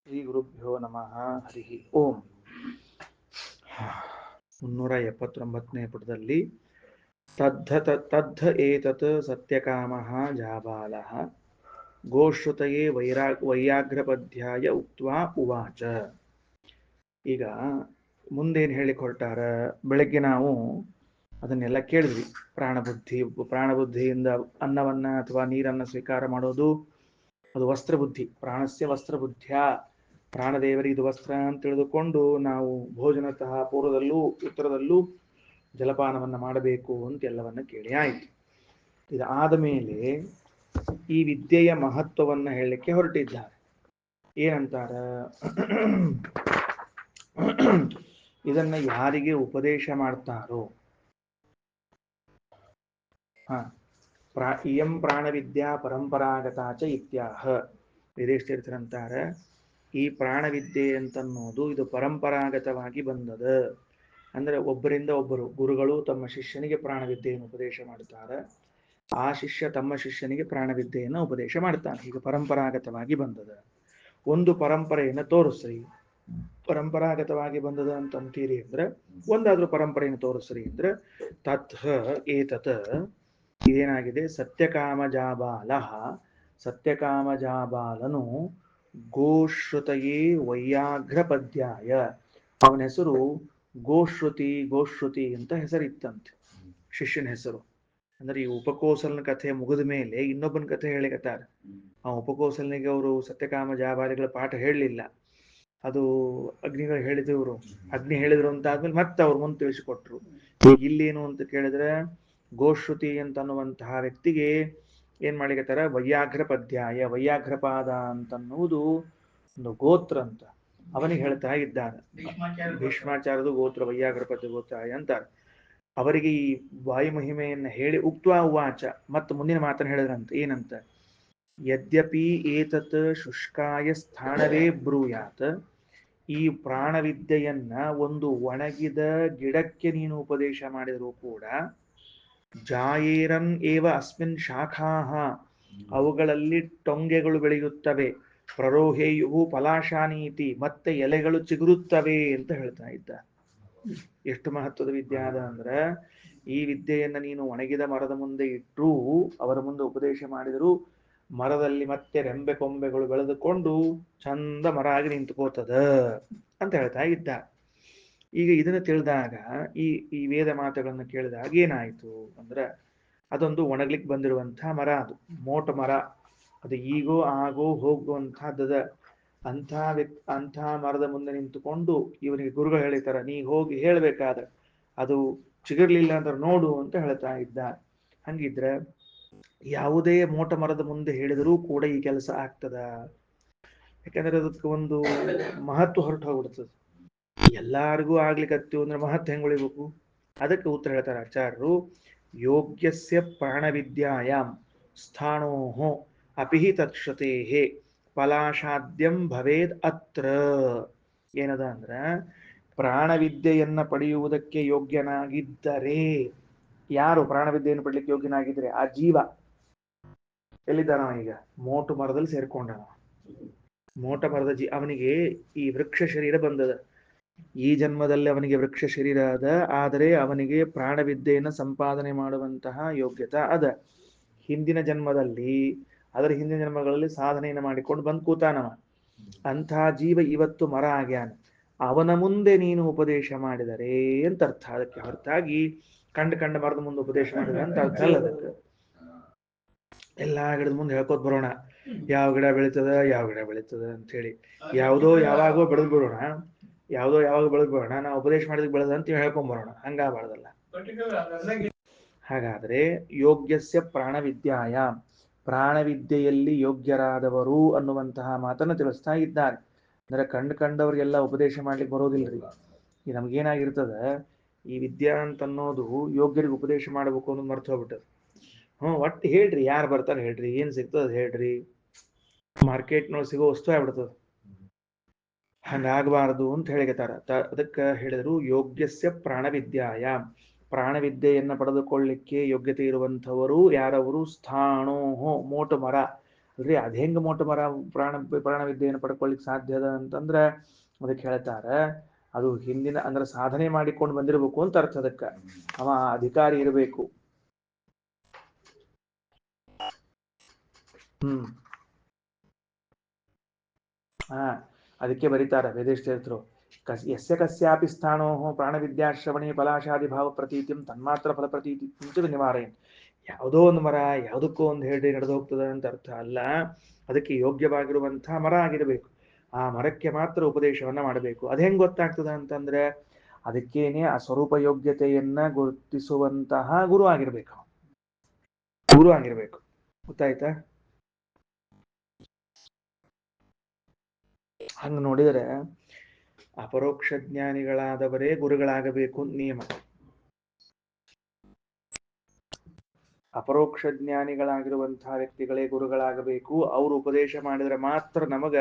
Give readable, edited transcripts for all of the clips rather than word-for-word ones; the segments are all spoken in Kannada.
ಶ್ರೀ ಗುರುಭ್ಯೋ ನಮಃ. ಹರಿ ಓಂ. 379ನೇ ಪುಟದಲ್ಲಿ ತದ್ಧ ಏತತ್ ಸತ್ಯಕಾಮಃ ಜಾಬಾಲಃ ಗೋಶ್ರುತಯೇ ವೈಯಾಘ್ರಪದ್ಯಾಯ ಉಕ್ತ್ವಾ ಉವಾಚ. ಈಗ ಮುಂದೇನು ಹೇಳಿಕ್ ಹೊರಟಾರ? ಬೆಳಗ್ಗೆ ನಾವು ಅದನ್ನೆಲ್ಲ ಕೇಳಿದ್ವಿ. ಪ್ರಾಣಬುದ್ಧಿಯಿಂದ ಅನ್ನವನ್ನ ಅಥವಾ ನೀರನ್ನ ಸ್ವೀಕಾರ ಮಾಡೋದು ಅದು ವಸ್ತ್ರಬುದ್ಧಿ. ಪ್ರಾಣಸ್ಯ ವಸ್ತ್ರಬುದ್ಧಿಯ, ಪ್ರಾಣದೇವರಿಗೆ ಇದು ವಸ್ತ್ರ ಅಂತ ತಿಳಿದುಕೊಂಡು ನಾವು ಭೋಜನತಃ ಪೂರ್ವದಲ್ಲೂ ಉತ್ತರದಲ್ಲೂ ಜಲಪಾನವನ್ನು ಮಾಡಬೇಕು ಅಂತ ಎಲ್ಲವನ್ನ ಕೇಳಿ ಆಯಿತು. ಇದಾದ ಮೇಲೆ ಈ ವಿದ್ಯೆಯ ಮಹತ್ವವನ್ನು ಹೇಳಲಿಕ್ಕೆ ಹೊರಟಿದ್ದಾರೆ. ಏನಂತಾರ? ಇದನ್ನ ಯಾರಿಗೆ ಉಪದೇಶ ಮಾಡ್ತಾರೋ ಇಯಂ ಪ್ರಾಣವಿದ್ಯಾ ಪರಂಪರಾಗತಾಚ ಇತ್ಯಾಹ. ವೇದೇಶ್ತೀರ್ಥರಂತಾರೆ, ಈ ಪ್ರಾಣವಿದ್ಯೆ ಅಂತನ್ನೋದು ಇದು ಪರಂಪರಾಗತವಾಗಿ ಬಂದದ. ಅಂದ್ರೆ ಒಬ್ಬರಿಂದ ಒಬ್ಬರು ಗುರುಗಳು ತಮ್ಮ ಶಿಷ್ಯನಿಗೆ ಪ್ರಾಣವಿದ್ಯೆಯನ್ನು ಉಪದೇಶ ಮಾಡ್ತಾರೆ, ಆ ಶಿಷ್ಯ ತಮ್ಮ ಶಿಷ್ಯನಿಗೆ ಪ್ರಾಣವಿದ್ಯೆಯನ್ನು ಉಪದೇಶ ಮಾಡ್ತಾನೆ. ಹೀಗೆ ಪರಂಪರಾಗತವಾಗಿ ಬಂದದ. ಒಂದು ಪರಂಪರೆಯನ್ನು ತೋರಿಸ್ರಿ. ಪರಂಪರಾಗತವಾಗಿ ಬಂದದ ಅಂತಂತೀರಿ ಅಂದ್ರೆ ಒಂದಾದ್ರೂ ಪರಂಪರೆಯನ್ನು ತೋರಿಸ್ರಿ ಅಂದ್ರೆ ತತ್ ಏತತ್ ಇದೇನಾಗಿದೆ? ಸತ್ಯಕಾಮಜಾಬಾಲ, ಸತ್ಯಕಾಮಜಾಬಾಲನು ಗೋಶ್ರುತಯೇ ವೈಯಾಘ್ರಪದ್ಯಾಯ, ಅವನ ಹೆಸರು ಗೋಶ್ರುತಿ ಅಂತ ಹೆಸರಿತ್ತಂತೆ, ಶಿಷ್ಯನ ಹೆಸರು. ಅಂದ್ರೆ ಈ ಉಪಕೋಸಲನ ಕಥೆ ಮುಗಿದ ಮೇಲೆ ಇನ್ನೊಬ್ಬನ ಕಥೆ ಹೇಳಿಕತ್ತಾರ. ಆ ಉಪಕೋಸಲನಿಗೆ ಅವರು ಸತ್ಯಕಾಮ ಜಾಬಾಲಿಗಳ ಪಾಠ ಹೇಳಲಿಲ್ಲ, ಅದು ಅಗ್ನಿಗಳು ಹೇಳಿದ್ರು. ಅಗ್ನಿ ಹೇಳಿದ್ರು ಅಂತ ಆದ್ಮೇಲೆ ಮತ್ತೆ ಅವ್ರು ಮುಂದೆ ತಿಳಿಸಿಕೊಟ್ರು. ಇಲ್ಲೇನು ಅಂತ ಕೇಳಿದ್ರೆ, ಗೋಶ್ರುತಿ ಅಂತ ಅನ್ನುವಂತಹ ವ್ಯಕ್ತಿಗೆ ಏನ್ ಮಾಡಿಕತ್ತಾರ? ವೈಯಾಘ್ರಪದ್ಯಾಯ, ವೈಯಾಘ್ರಪಾದ ಅಂತನ್ನುವುದು ಒಂದು ಗೋತ್ರ ಅಂತ ಅವನಿಗೆ ಹೇಳ್ತಾ ಇದ್ದಾರೆ. ಭೀಷ್ಮಾಚಾರ್ಯದು ಗೋತ್ರ ವೈಯಾಘ್ರಪದ್ಯ ಗೋತ್ರಾಯ ಅಂತಾರೆ. ಅವರಿಗೆ ಈ ವಾಯು ಮಹಿಮೆಯನ್ನು ಹೇಳಿ ಉಕ್ತ್ವಾ ಉವಾಚ, ಮತ್ತು ಮುಂದಿನ ಮಾತನ್ನು ಹೇಳಿದ್ರಂತ. ಏನಂತ? ಯದ್ಯಪಿ ಏತತ್ ಶುಷ್ಕಾಯ ಸ್ಥಾಣವೇ ಬ್ರೂಯಾತ್, ಈ ಪ್ರಾಣವಿದ್ಯೆಯನ್ನ ಒಂದು ಒಣಗಿದ ಗಿಡಕ್ಕೆ ನೀನು ಉಪದೇಶ ಮಾಡಿದರೂ ಕೂಡ, ಜಾಯೇರನ್ ಏವ ಅಸ್ಮಿನ್ ಶಾಖಾಹ, ಅವುಗಳಲ್ಲಿ ಟೊಂಗೆಗಳು ಬೆಳೆಯುತ್ತವೆ, ಪ್ರರೋಹೇಯು ಫಲಾಶಾನೀತಿ, ಮತ್ತೆ ಎಲೆಗಳು ಚಿಗುರುತ್ತವೆ ಅಂತ ಹೇಳ್ತಾ ಇದ್ದ. ಎಷ್ಟು ಮಹತ್ವದ ವಿದ್ಯೆ ಅದ ಅಂದ್ರೆ, ಈ ವಿದ್ಯೆಯನ್ನ ನೀನು ಒಣಗಿದ ಮರದ ಮುಂದೆ ಇಟ್ಟರೂ, ಅವರ ಮುಂದೆ ಉಪದೇಶ ಮಾಡಿದರೂ ಮರದಲ್ಲಿ ಮತ್ತೆ ರೆಂಬೆ ಕೊಂಬೆಗಳು ಬೆಳೆದುಕೊಂಡು ಚಂದ ಮರ ಆಗಿ ನಿಂತುಕೋತದ ಅಂತ ಹೇಳ್ತಾ ಇದ್ದ. ಈಗ ಇದನ್ನು ತಿಳಿದಾಗ, ಈ ವೇದ ಮಾತುಗಳನ್ನು ಕೇಳಿದಾಗ ಏನಾಯ್ತು ಅಂದ್ರೆ, ಅದೊಂದು ಒಣಗ್ಲಿಕ್ಕೆ ಬಂದಿರುವಂತಹ ಮರ, ಅದು ಮೋಟ ಮರ. ಅದು ಈಗೋ ಆಗೋ ಹೋಗುವಂತಹದ್ದದ. ಅಂಥ ಮರದ ಮುಂದೆ ನಿಂತುಕೊಂಡು ಇವನಿಗೆ ಗುರುಗಳು ಹೇಳಿತಾರ, ನೀ ಹೋಗಿ ಹೇಳ್ಬೇಕಾದ್ರೆ ಅದು ಚಿಗುರ್ಲಿಲ್ಲ ಅಂದ್ರೆ ನೋಡು ಅಂತ ಹೇಳ್ತಾ ಇದ್ದ. ಹಂಗಿದ್ರೆ ಯಾವುದೇ ಮೋಟ ಮರದ ಮುಂದೆ ಹೇಳಿದರೂ ಕೂಡ ಈ ಕೆಲಸ ಆಗ್ತದ? ಯಾಕಂದ್ರೆ ಅದಕ್ಕೆ ಒಂದು ಮಹತ್ವ ಹೊರಟು ಹೋಗ್ಬಿಡ್ತದೆ. ಎಲ್ಲಾರ್ಗೂ ಆಗ್ಲಿಕ್ಕತ್ತು ಅಂದ್ರೆ ಮಹತ್ವ ಹೆಂಗ್ ಉಳಿಬೇಕು? ಅದಕ್ಕೆ ಉತ್ತರ ಹೇಳ್ತಾರೆ ಆಚಾರ್ಯರು. ಯೋಗ್ಯಸ್ಯ ಪ್ರಾಣವಿದ್ಯಾಯಾಮ್ ಸ್ಥಾಣೋಹೋ ಅಪಿಹಿ ತತ್ಶ್ರುತೇಹೇ ಫಲಾಶಾದ್ಯಂ ಭವೇದ್ ಅತ್ರ. ಏನದ ಅಂದ್ರ, ಪ್ರಾಣವಿದ್ಯೆಯನ್ನ ಪಡೆಯುವುದಕ್ಕೆ ಯೋಗ್ಯನಾಗಿದ್ದರೆ, ಯಾರು ಪ್ರಾಣವಿದ್ಯೆಯನ್ನು ಪಡೆಯಲಿಕ್ಕೆ ಯೋಗ್ಯನಾಗಿದ್ರೆ? ಆ ಜೀವ ಎಲ್ಲಿದ್ದಾನವ? ಈಗ ಮೋಟು ಮರದಲ್ಲಿ ಸೇರ್ಕೊಂಡವ. ಮೋಟ ಮರದ ಅವನಿಗೆ ಈ ವೃಕ್ಷ ಶರೀರ ಬಂದದ. ಈ ಜನ್ಮದಲ್ಲಿ ಅವನಿಗೆ ವೃಕ್ಷ ಶರೀರ ಅದ, ಆದರೆ ಅವನಿಗೆ ಪ್ರಾಣವಿದ್ಯೆಯನ್ನು ಸಂಪಾದನೆ ಮಾಡುವಂತಹ ಯೋಗ್ಯತೆ ಅದ. ಹಿಂದಿನ ಜನ್ಮಗಳಲ್ಲಿ, ಅದರ ಹಿಂದಿನ ಜನ್ಮಗಳಲ್ಲಿ ಸಾಧನೆಯನ್ನು ಮಾಡಿಕೊಂಡು ಬಂದು ಕೂತಾನವ. ಅಂತಹ ಜೀವ ಇವತ್ತು ಮರ ಆಗ್ಯಾನ. ಅವನ ಮುಂದೆ ನೀನು ಉಪದೇಶ ಮಾಡಿದರೆ ಅಂತ ಅರ್ಥ. ಅದಕ್ಕೆ ಹೊರತಾಗಿ ಕಂಡ ಮರದ ಮುಂದೆ ಉಪದೇಶ ಮಾಡಿದ್ರೆ ಅಂತ ಅರ್ಥ ಅಲ್ಲ. ಅದಕ್ಕೆ ಎಲ್ಲಾ ಗಿಡದ ಮುಂದೆ ಹೇಳ್ಕೋತ ಬರೋಣ, ಯಾವ ಗಿಡ ಬೆಳೀತದ ಅಂತ ಹೇಳಿ. ಯಾವಾಗೋ ಬೆಳೆದ್ ಬಿಡೋಣ, ಯಾವಾಗ ಬೆಳೆದ್ ಬಿಡೋಣ, ನಾವು ಉಪದೇಶ ಮಾಡಿದ ಬೆಳೆದ ಅಂತ ಹೇಳ್ಕೊಂಡ್ ಬರೋಣ. ಹಂಗಾಗಬಾರ್ದಲ್ಲ. ಹಾಗಾದ್ರೆ ಯೋಗ್ಯಸ್ಯ ಪ್ರಾಣವಿದ್ಯಾಯ, ಪ್ರಾಣವಿದ್ಯೆಯಲ್ಲಿ ಯೋಗ್ಯರಾದವರು ಅನ್ನುವಂತಹ ಮಾತನ್ನು ತಿಳಿಸ್ತಾ ಇದ್ದಾರೆ. ಅಂದ್ರೆ ಕಂಡವ್ರಿಗೆಲ್ಲ ಉಪದೇಶ ಮಾಡ್ಲಿಕ್ಕೆ ಬರೋದಿಲ್ರಿ. ಈ ನಮ್ಗೇನಾಗಿರ್ತದ, ಈ ವಿದ್ಯಾ ಅಂತ ಅನ್ನೋದು ಯೋಗ್ಯರಿಗೆ ಉಪದೇಶ ಮಾಡ್ಬೇಕು ಅನ್ನೋದು ಮರ್ತು ಹೋಗ್ಬಿಟ್ಟದ. ಒಟ್ಟು ಹೇಳ್ರಿ, ಯಾರು ಬರ್ತಾರೆ ಹೇಳ್ರಿ, ಏನ್ ಸಿಗ್ತದ ಹೇಳ್ರಿ. ಮಾರ್ಕೆಟ್ನೊಳಗೆ ಸಿಗೋ ವಸ್ತು ಆಗ್ಬಿಡ್ತದ. ಹಂಗಾಗಬಾರದು ಅಂತ ಹೇಳಿಕತ್ತಾರ. ಅದಕ್ಕೆ ಹೇಳಿದ್ರು ಯೋಗ್ಯಸ್ಯ ಪ್ರಾಣವಿದ್ಯಾಯ, ಪ್ರಾಣವಿದ್ಯೆಯನ್ನ ಪಡೆದುಕೊಳ್ಳಿಕ್ಕೆ ಯೋಗ್ಯತೆ ಇರುವಂಥವರು ಯಾರವರು? ಸ್ಥಾಣೋಹೋ, ಮೋಟು ಮರ. ಅಲ್ರಿ ಅದ್ ಹೆಂಗ ಮೋಟ ಮರ ಪ್ರಾಣವಿದ್ಯೆಯನ್ನು ಪಡ್ಕೊಳ್ಳಿಕ್ ಸಾಧ್ಯ ಅದ ಅಂತಂದ್ರ ಅದಕ್ಕೆ ಹೇಳ್ತಾರ ಅದು ಹಿಂದಿನ ಅಂದ್ರೆ ಸಾಧನೆ ಮಾಡಿಕೊಂಡು ಬಂದಿರಬೇಕು ಅಂತ ಅರ್ಥ. ಅದಕ್ಕ ಅವ ಅಧಿಕಾರಿ ಇರಬೇಕು. ಹಾ ಅದಕ್ಕೆ ಬರೀತಾರ ವೇದೇಶ್ತೀರ್ಥರು, ಯಸ್ಯ ಕಸ್ಯಾಪಿ ಸ್ಥಾನೋ ಪ್ರಾಣವಿದ್ಯಾಶ್ರವಣೆ ಪಲಾಶಾದಿ ಭಾವ ಪ್ರತೀತಿಂ ತನ್ಮಾತ್ರ ಫಲ ಪ್ರತೀತಿ ನಿವಾರಣೆ. ಯಾವುದೋ ಒಂದು ಮರ ಯಾವುದಕ್ಕೋ ಒಂದು ಹೇಳಿ ನಡೆದು ಹೋಗ್ತದೆ ಅಂತ ಅರ್ಥ ಅಲ್ಲ. ಅದಕ್ಕೆ ಯೋಗ್ಯವಾಗಿರುವಂತಹ ಮರ ಆಗಿರಬೇಕು. ಆ ಮರಕ್ಕೆ ಮಾತ್ರ ಉಪದೇಶವನ್ನ ಮಾಡಬೇಕು. ಅದ್ ಹೆಂಗ್ ಗೊತ್ತಾಗ್ತದ ಅಂತಂದ್ರೆ ಅದಕ್ಕೇನೆ ಆ ಸ್ವರೂಪ ಯೋಗ್ಯತೆಯನ್ನ ಗುರುತಿಸುವಂತಹ ಗುರು ಆಗಿರ್ಬೇಕು. ಗುರು ಆಗಿರ್ಬೇಕು. ಗೊತ್ತಾಯ್ತಾ? ಹಂಗ ನೋಡಿದರೆ ಅಪರೋಕ್ಷ ಜ್ಞಾನಿಗಳಾದವರೇ ಗುರುಗಳಾಗಬೇಕು ನಿಯಮ. ಅಪರೋಕ್ಷ ಜ್ಞಾನಿಗಳಾಗಿರುವಂತಹ ವ್ಯಕ್ತಿಗಳೇ ಗುರುಗಳಾಗಬೇಕು. ಅವರು ಉಪದೇಶ ಮಾಡಿದ್ರೆ ಮಾತ್ರ ನಮಗ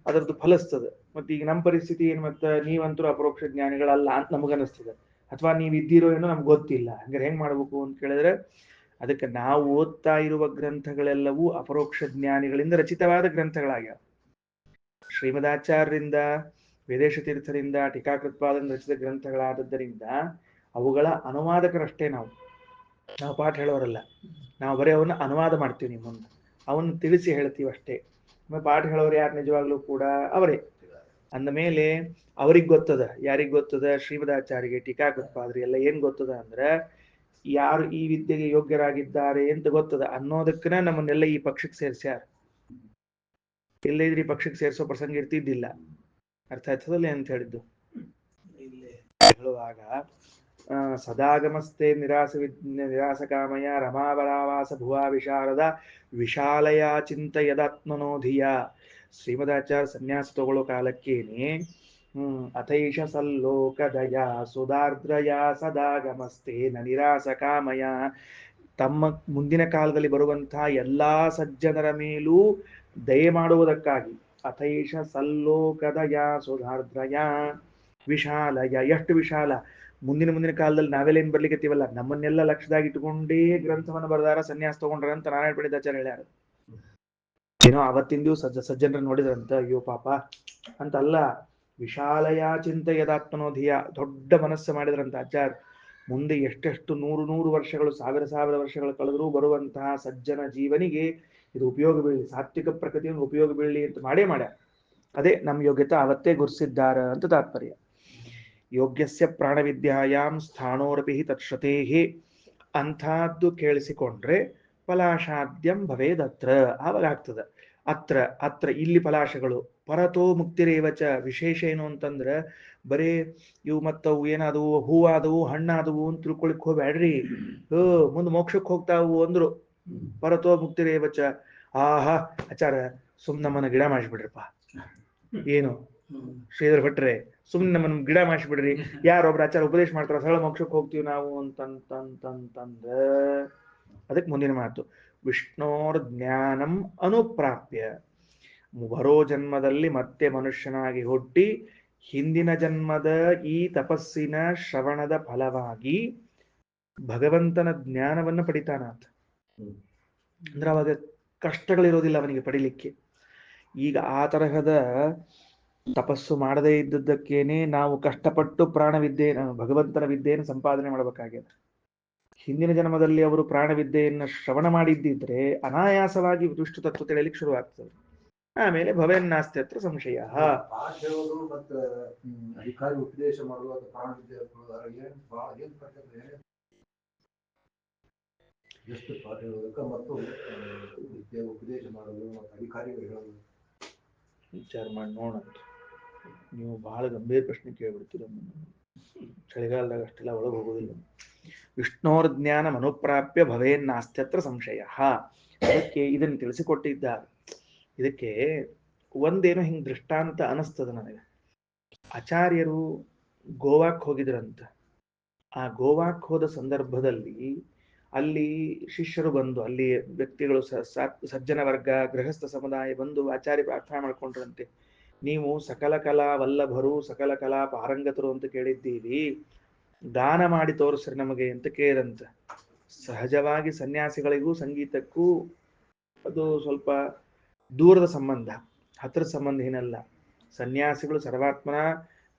ಅದರದ್ದು ಫಲಿಸ್ತದೆ. ಮತ್ತೆ ಈಗ ನಮ್ಮ ಪರಿಸ್ಥಿತಿ ಏನು, ಮತ್ತೆ ನೀವಂತರೂ ಅಪರೋಕ್ಷ ಜ್ಞಾನಿಗಳಲ್ಲ ಅಂತ ನಮಗನಿಸ್ತದೆ, ಅಥವಾ ನೀವು ಇದ್ದೀರೋ ಏನೋ ನಮ್ಗೆ ಗೊತ್ತಿಲ್ಲ. ಹಂಗಾರೆ ಹೆಂಗ್ ಮಾಡ್ಬೇಕು ಅಂತ ಕೇಳಿದ್ರೆ ಅದಕ್ಕೆ ನಾವು ಓದ್ತಾ ಇರುವ ಗ್ರಂಥಗಳೆಲ್ಲವೂ ಅಪರೋಕ್ಷ ಜ್ಞಾನಿಗಳಿಂದ ರಚಿತವಾದ ಗ್ರಂಥಗಳಾಗ್ಯಾವ. ಶ್ರೀಮದಾಚಾರ್ಯರಿಂದ, ವೇದೇಶ ತೀರ್ಥರಿಂದ, ಟೀಕಾಕೃತ್ಪಾದರಿಂದ ರಚಿತ ಗ್ರಂಥಗಳಾದದ್ದರಿಂದ ಅವುಗಳ ಅನುವಾದಕರಷ್ಟೇ ನಾವು. ನಾವು ಪಾಠ ಹೇಳೋರಲ್ಲ. ನಾವು ಬರೀ ಅವನ್ನ ಅನುವಾದ ಮಾಡ್ತೀವಿ. ನಿಮ್ಮ ಮುಂದೆ ಅವನ್ನ ತಿಳಿಸಿ ಹೇಳ್ತೀವಿ ಅಷ್ಟೇ. ಪಾಠ ಹೇಳೋರು ಯಾರು ನಿಜವಾಗ್ಲೂ ಕೂಡ ಅವರೇ. ಅಂದ ಮೇಲೆ ಅವ್ರಿಗೆ ಗೊತ್ತದ. ಯಾರಿಗ್ ಗೊತ್ತದ? ಶ್ರೀಮದಾಚಾರ್ಯರಿಗೆ, ಟೀಕಾಕೃತ್ಪಾದರಿಗೆ ಎಲ್ಲ ಏನ್ ಗೊತ್ತದ ಅಂದ್ರೆ ಯಾರು ಈ ವಿದ್ಯೆಗೆ ಯೋಗ್ಯರಾಗಿದ್ದಾರೆ ಅಂತ ಗೊತ್ತದ ಅನ್ನೋದಕ್ಕನ ನಮ್ಮನ್ನೆಲ್ಲ ಈ ಪಕ್ಷಕ್ಕೆ ಸೇರ್ಸ್ಯಾರ. ಇಲ್ಲ ಇದ್ರೆ ಈ ಪಕ್ಷಕ್ಕೆ ಸೇರಿಸೋ ಪ್ರಸಂಗ ಇರ್ತಿದ್ದಿಲ್ಲ. ಅರ್ಥ ಆಯ್ತದಲ್ಲ ಅಂತ ಹೇಳಿದ್ದು. ಹೇಳುವಾಗ ಸದಾಗಮಸ್ತೆ ನಿರಾಸಕಾಮಯ ರಮಾವರಾವಾಸ ಭುವಾ ವಿಶಾರದ ವಿಶಾಲಯ ಚಿಂತಯದಾತ್ಮನೋಧಿಯ. ಶ್ರೀಮದಾಚಾರ್ಯ ಸನ್ಯಾಸ ತಗೊಳ್ಳೋ ಕಾಲಕ್ಕೇನೆ ಅಥೈಷ ಸಲ್ಲೋಕದಯ ಸುಧಾರ್ದ್ರಯ ಸದಾಗಮಸ್ತೆ ನ ನಿರಾಸಕಾಮಯ. ತಮ್ಮ ಮುಂದಿನ ಕಾಲದಲ್ಲಿ ಬರುವಂತಹ ಎಲ್ಲಾ ಸಜ್ಜನರ ಮೇಲೂ ದಯೆ ಮಾಡುವುದಕ್ಕಾಗಿ ಅಥೈಷ ಸಲ್ಲೋಕದಯ ಸುಧಾರ್ದ್ರಯ ವಿಶಾಲಯ. ಎಷ್ಟು ವಿಶಾಲ! ಮುಂದಿನ ಕಾಲದಲ್ಲಿ ನಾವೆಲ್ಲ ಏನ್ ಬರ್ಲಿಕ್ಕತ್ತೀವಲ್ಲ, ನಮ್ಮನ್ನೆಲ್ಲ ಲಕ್ಷ್ಯದಾಗಿ ಇಟ್ಟುಕೊಂಡೇ ಗ್ರಂಥವನ್ನು ಬರೆದಾರ, ಸನ್ಯಾಸ ತಗೊಂಡ್ರ ಅಂತ ನಾರಾಯಣ ಪಂಡಿತಾಚಾರ್ಯ ಹೇಳ್ಯಾರ. ಏನೋ ಅವತ್ತಿನ ದಿವಸ ಸಜ್ಜನರನ್ನು ನೋಡಿದ್ರಂತ ಅಯ್ಯೋ ಪಾಪ ಅಂತಲ್ಲ, ವಿಶಾಲಯ ಚಿಂತೆಯದಾತ್ಮನೋಧಿಯ, ದೊಡ್ಡ ಮನಸ್ಸು ಮಾಡಿದ್ರಂತ ಆಚಾರ್ಯ. ಮುಂದೆ ಎಷ್ಟೆಷ್ಟು ನೂರು ವರ್ಷಗಳು, ಸಾವಿರ ವರ್ಷಗಳು ಕಳೆದರೂ ಬರುವಂತಹ ಸಜ್ಜನ ಜೀವನಿಗೆ ಇದು ಉಪಯೋಗ ಬೀಳಲಿ, ಸಾತ್ವಿಕ ಪ್ರಕೃತಿಯನ್ನು ಉಪಯೋಗ ಬೀಳಲಿ ಅಂತ ಮಾಡ್ಯ. ಅದೇ ನಮ್ಮ ಯೋಗ್ಯತೆ ಅವತ್ತೇ ಗುರುಸಿದ್ದಾರ ಅಂತ ತಾತ್ಪರ್ಯ. ಯೋಗ್ಯಸ್ಯ ಪ್ರಾಣವಿದ್ಯಾಯಾಮ್ ಸ್ಥಾನೋರಪಿ ತತ್ಶ್ರುತೇಹಿ. ಅಂಥದ್ದು ಕೇಳಿಸಿಕೊಂಡ್ರೆ ಪಲಾಶಾದ್ಯಂ ಭವೇದತ್ರ. ಆವಾಗ ಆಗ್ತದ. ಅತ್ರ ಇಲ್ಲಿ ಪಲಾಶಗಳು. ಪರತೋ ಮುಕ್ತಿರೇವಚ. ವಿಶೇಷ ಏನು ಅಂತಂದ್ರೆ ಬರೇ ಇವು ಮತ್ತವು ಏನಾದವು, ಹೂವಾದವು, ಹಣ್ಣಾದವು ಅಂತ ತಿಳ್ಕೊಳಿಕ್ ಹೋಗ್ಬ್ಯಾಡ್ರಿ. ಮುಂದೆ ಮೋಕ್ಷಕ್ಕೆ ಹೋಗ್ತಾವು ಅಂದ್ರು. ಪರತೋ ಮುಕ್ತಿರೇವಚ. ಆಹಾ ಆಚಾರ ಸುಮ್ ನಮ್ಮನ್ನ ಗಿಡ ಮಾಡಿಸ್ಬಿಡ್ರಪ್ಪ. ಏನು ಶ್ರೀಧರ ಭಟ್ರೆ, ಸುಮ್ನೆ ನಮ್ಮನ್ನ ಗಿಡ ಮಾಡಿಸ್ಬಿಡ್ರಿ, ಯಾರೊಬ್ರು ಆಚಾರ ಉಪದೇಶ ಮಾಡ್ತಾರ ಸರಳ ಮೋಕ್ಷಕ್ಕೆ ಹೋಗ್ತೀವಿ ನಾವು ಅಂತಂತಂತಂದ ಅದಕ್ಕೆ ಮುಂದಿನ ಮಾತು ವಿಷ್ಣೋರ್ ಜ್ಞಾನಂ ಅನುಪ್ರಾಪ್ಯ. ಬರೋ ಜನ್ಮದಲ್ಲಿ ಮತ್ತೆ ಮನುಷ್ಯನಾಗಿ ಹುಟ್ಟಿ ಹಿಂದಿನ ಜನ್ಮದ ಈ ತಪಸ್ಸಿನ ಶ್ರವಣದ ಫಲವಾಗಿ ಭಗವಂತನ ಜ್ಞಾನವನ್ನು ಪಡಿತಾನಾತ. ಅಂದ್ರೆ ಅವಾಗ ಕಷ್ಟಗಳಿರೋದಿಲ್ಲ ಅವನಿಗೆ ಪಡಿಲಿಕ್ಕೆ. ಈಗ ಆ ತರಹದ ತಪಸ್ಸು ಮಾಡದೇ ಇದ್ದದ್ದಕ್ಕೇನೆ ನಾವು ಕಷ್ಟಪಟ್ಟು ಭಗವಂತನ ವಿದ್ಯೆಯನ್ನು ಸಂಪಾದನೆ ಮಾಡಬೇಕಾಗ್ಯದ. ಹಿಂದಿನ ಜನ್ಮದಲ್ಲಿ ಅವರು ಪ್ರಾಣವಿದ್ಯೆಯನ್ನು ಶ್ರವಣ ಮಾಡಿದ್ದಿದ್ರೆ ಅನಾಯಾಸವಾಗಿ ವಿದುಷ್ಟ ತತ್ವ ತಿಳಿಯಲಿಕ್ಕೆ ಶುರುವಾಗ್ತದೆ. ಆಮೇಲೆ ಭವೇನ್ನಾಸ್ತಿ ಹತ್ರ ಸಂಶಯ. ಅಧಿಕಾರಿ ಉಪದೇಶ ಮಾಡುವಾಗ ಎಷ್ಟು ಪಾಠ ಹೇಳೋದಕ್ಕೆ ಮತ್ತು ವಿದ್ಯೆ ಉಪದೇಶ ಮಾಡೋದು ಮತ್ತು ಅಧಿಕಾರಿಗಳು ಹೇಳೋದು ವಿಚಾರ ಮಾಡಿ ನೋಡಂತ. ನೀವು ಬಹಳ ಗಂಭೀರ ಪ್ರಶ್ನೆ ಕೇಳ್ಬಿಡ್ತೀರ. ಚಳಿಗಾಲದಾಗ ಅಷ್ಟೆಲ್ಲ ಒಳಗೆ ಹೋಗೋದಿಲ್ಲ. ವಿಷ್ಣೋರ್ ಜ್ಞಾನ ಮನುಪ್ರಾಪ್ಯ ಭವೇನ್ನಾಸ್ತ್ಯತ್ರ ಸಂಶಯ. ಅದಕ್ಕೆ ಇದನ್ನು ತಿಳಿಸಿಕೊಟ್ಟಿದ್ದಾರೆ. ಇದಕ್ಕೆ ಒಂದೇನೋ ಹಿಂಗ್ ದೃಷ್ಟಾಂತ ಅನಿಸ್ತದ ನನಗೆ. ಆಚಾರ್ಯರು ಗೋವಾಕ್ ಹೋಗಿದ್ರಂತ. ಆ ಗೋವಾಕ್ ಹೋದ ಸಂದರ್ಭದಲ್ಲಿ ಅಲ್ಲಿ ಶಿಷ್ಯರು ಬಂದು, ಅಲ್ಲಿ ವ್ಯಕ್ತಿಗಳು, ಸಜ್ಜನ ವರ್ಗ, ಗೃಹಸ್ಥ ಸಮುದಾಯ ಬಂದು ಆಚಾರ್ಯ ಪ್ರಾರ್ಥನೆ ಮಾಡ್ಕೊಂಡ್ರಂತೆ. ನೀವು ಸಕಲ ಕಲಾ ವಲ್ಲಭರು, ಸಕಲ ಕಲಾ ಪಾರಂಗತರು ಅಂತ ಕೇಳಿದ್ದೀವಿ, ಗಾನ ಮಾಡಿ ತೋರಿಸ್ರಿ ನಮಗೆ ಅಂತ ಕೇಳಿದಂತ. ಸಹಜವಾಗಿ ಸನ್ಯಾಸಿಗಳಿಗೂ ಸಂಗೀತಕ್ಕೂ ಅದು ಸ್ವಲ್ಪ ದೂರದ ಸಂಬಂಧ, ಹತ್ತಿರದ ಸಂಬಂಧ ಏನಲ್ಲ. ಸನ್ಯಾಸಿಗಳು ಸರ್ವಾತ್ಮನ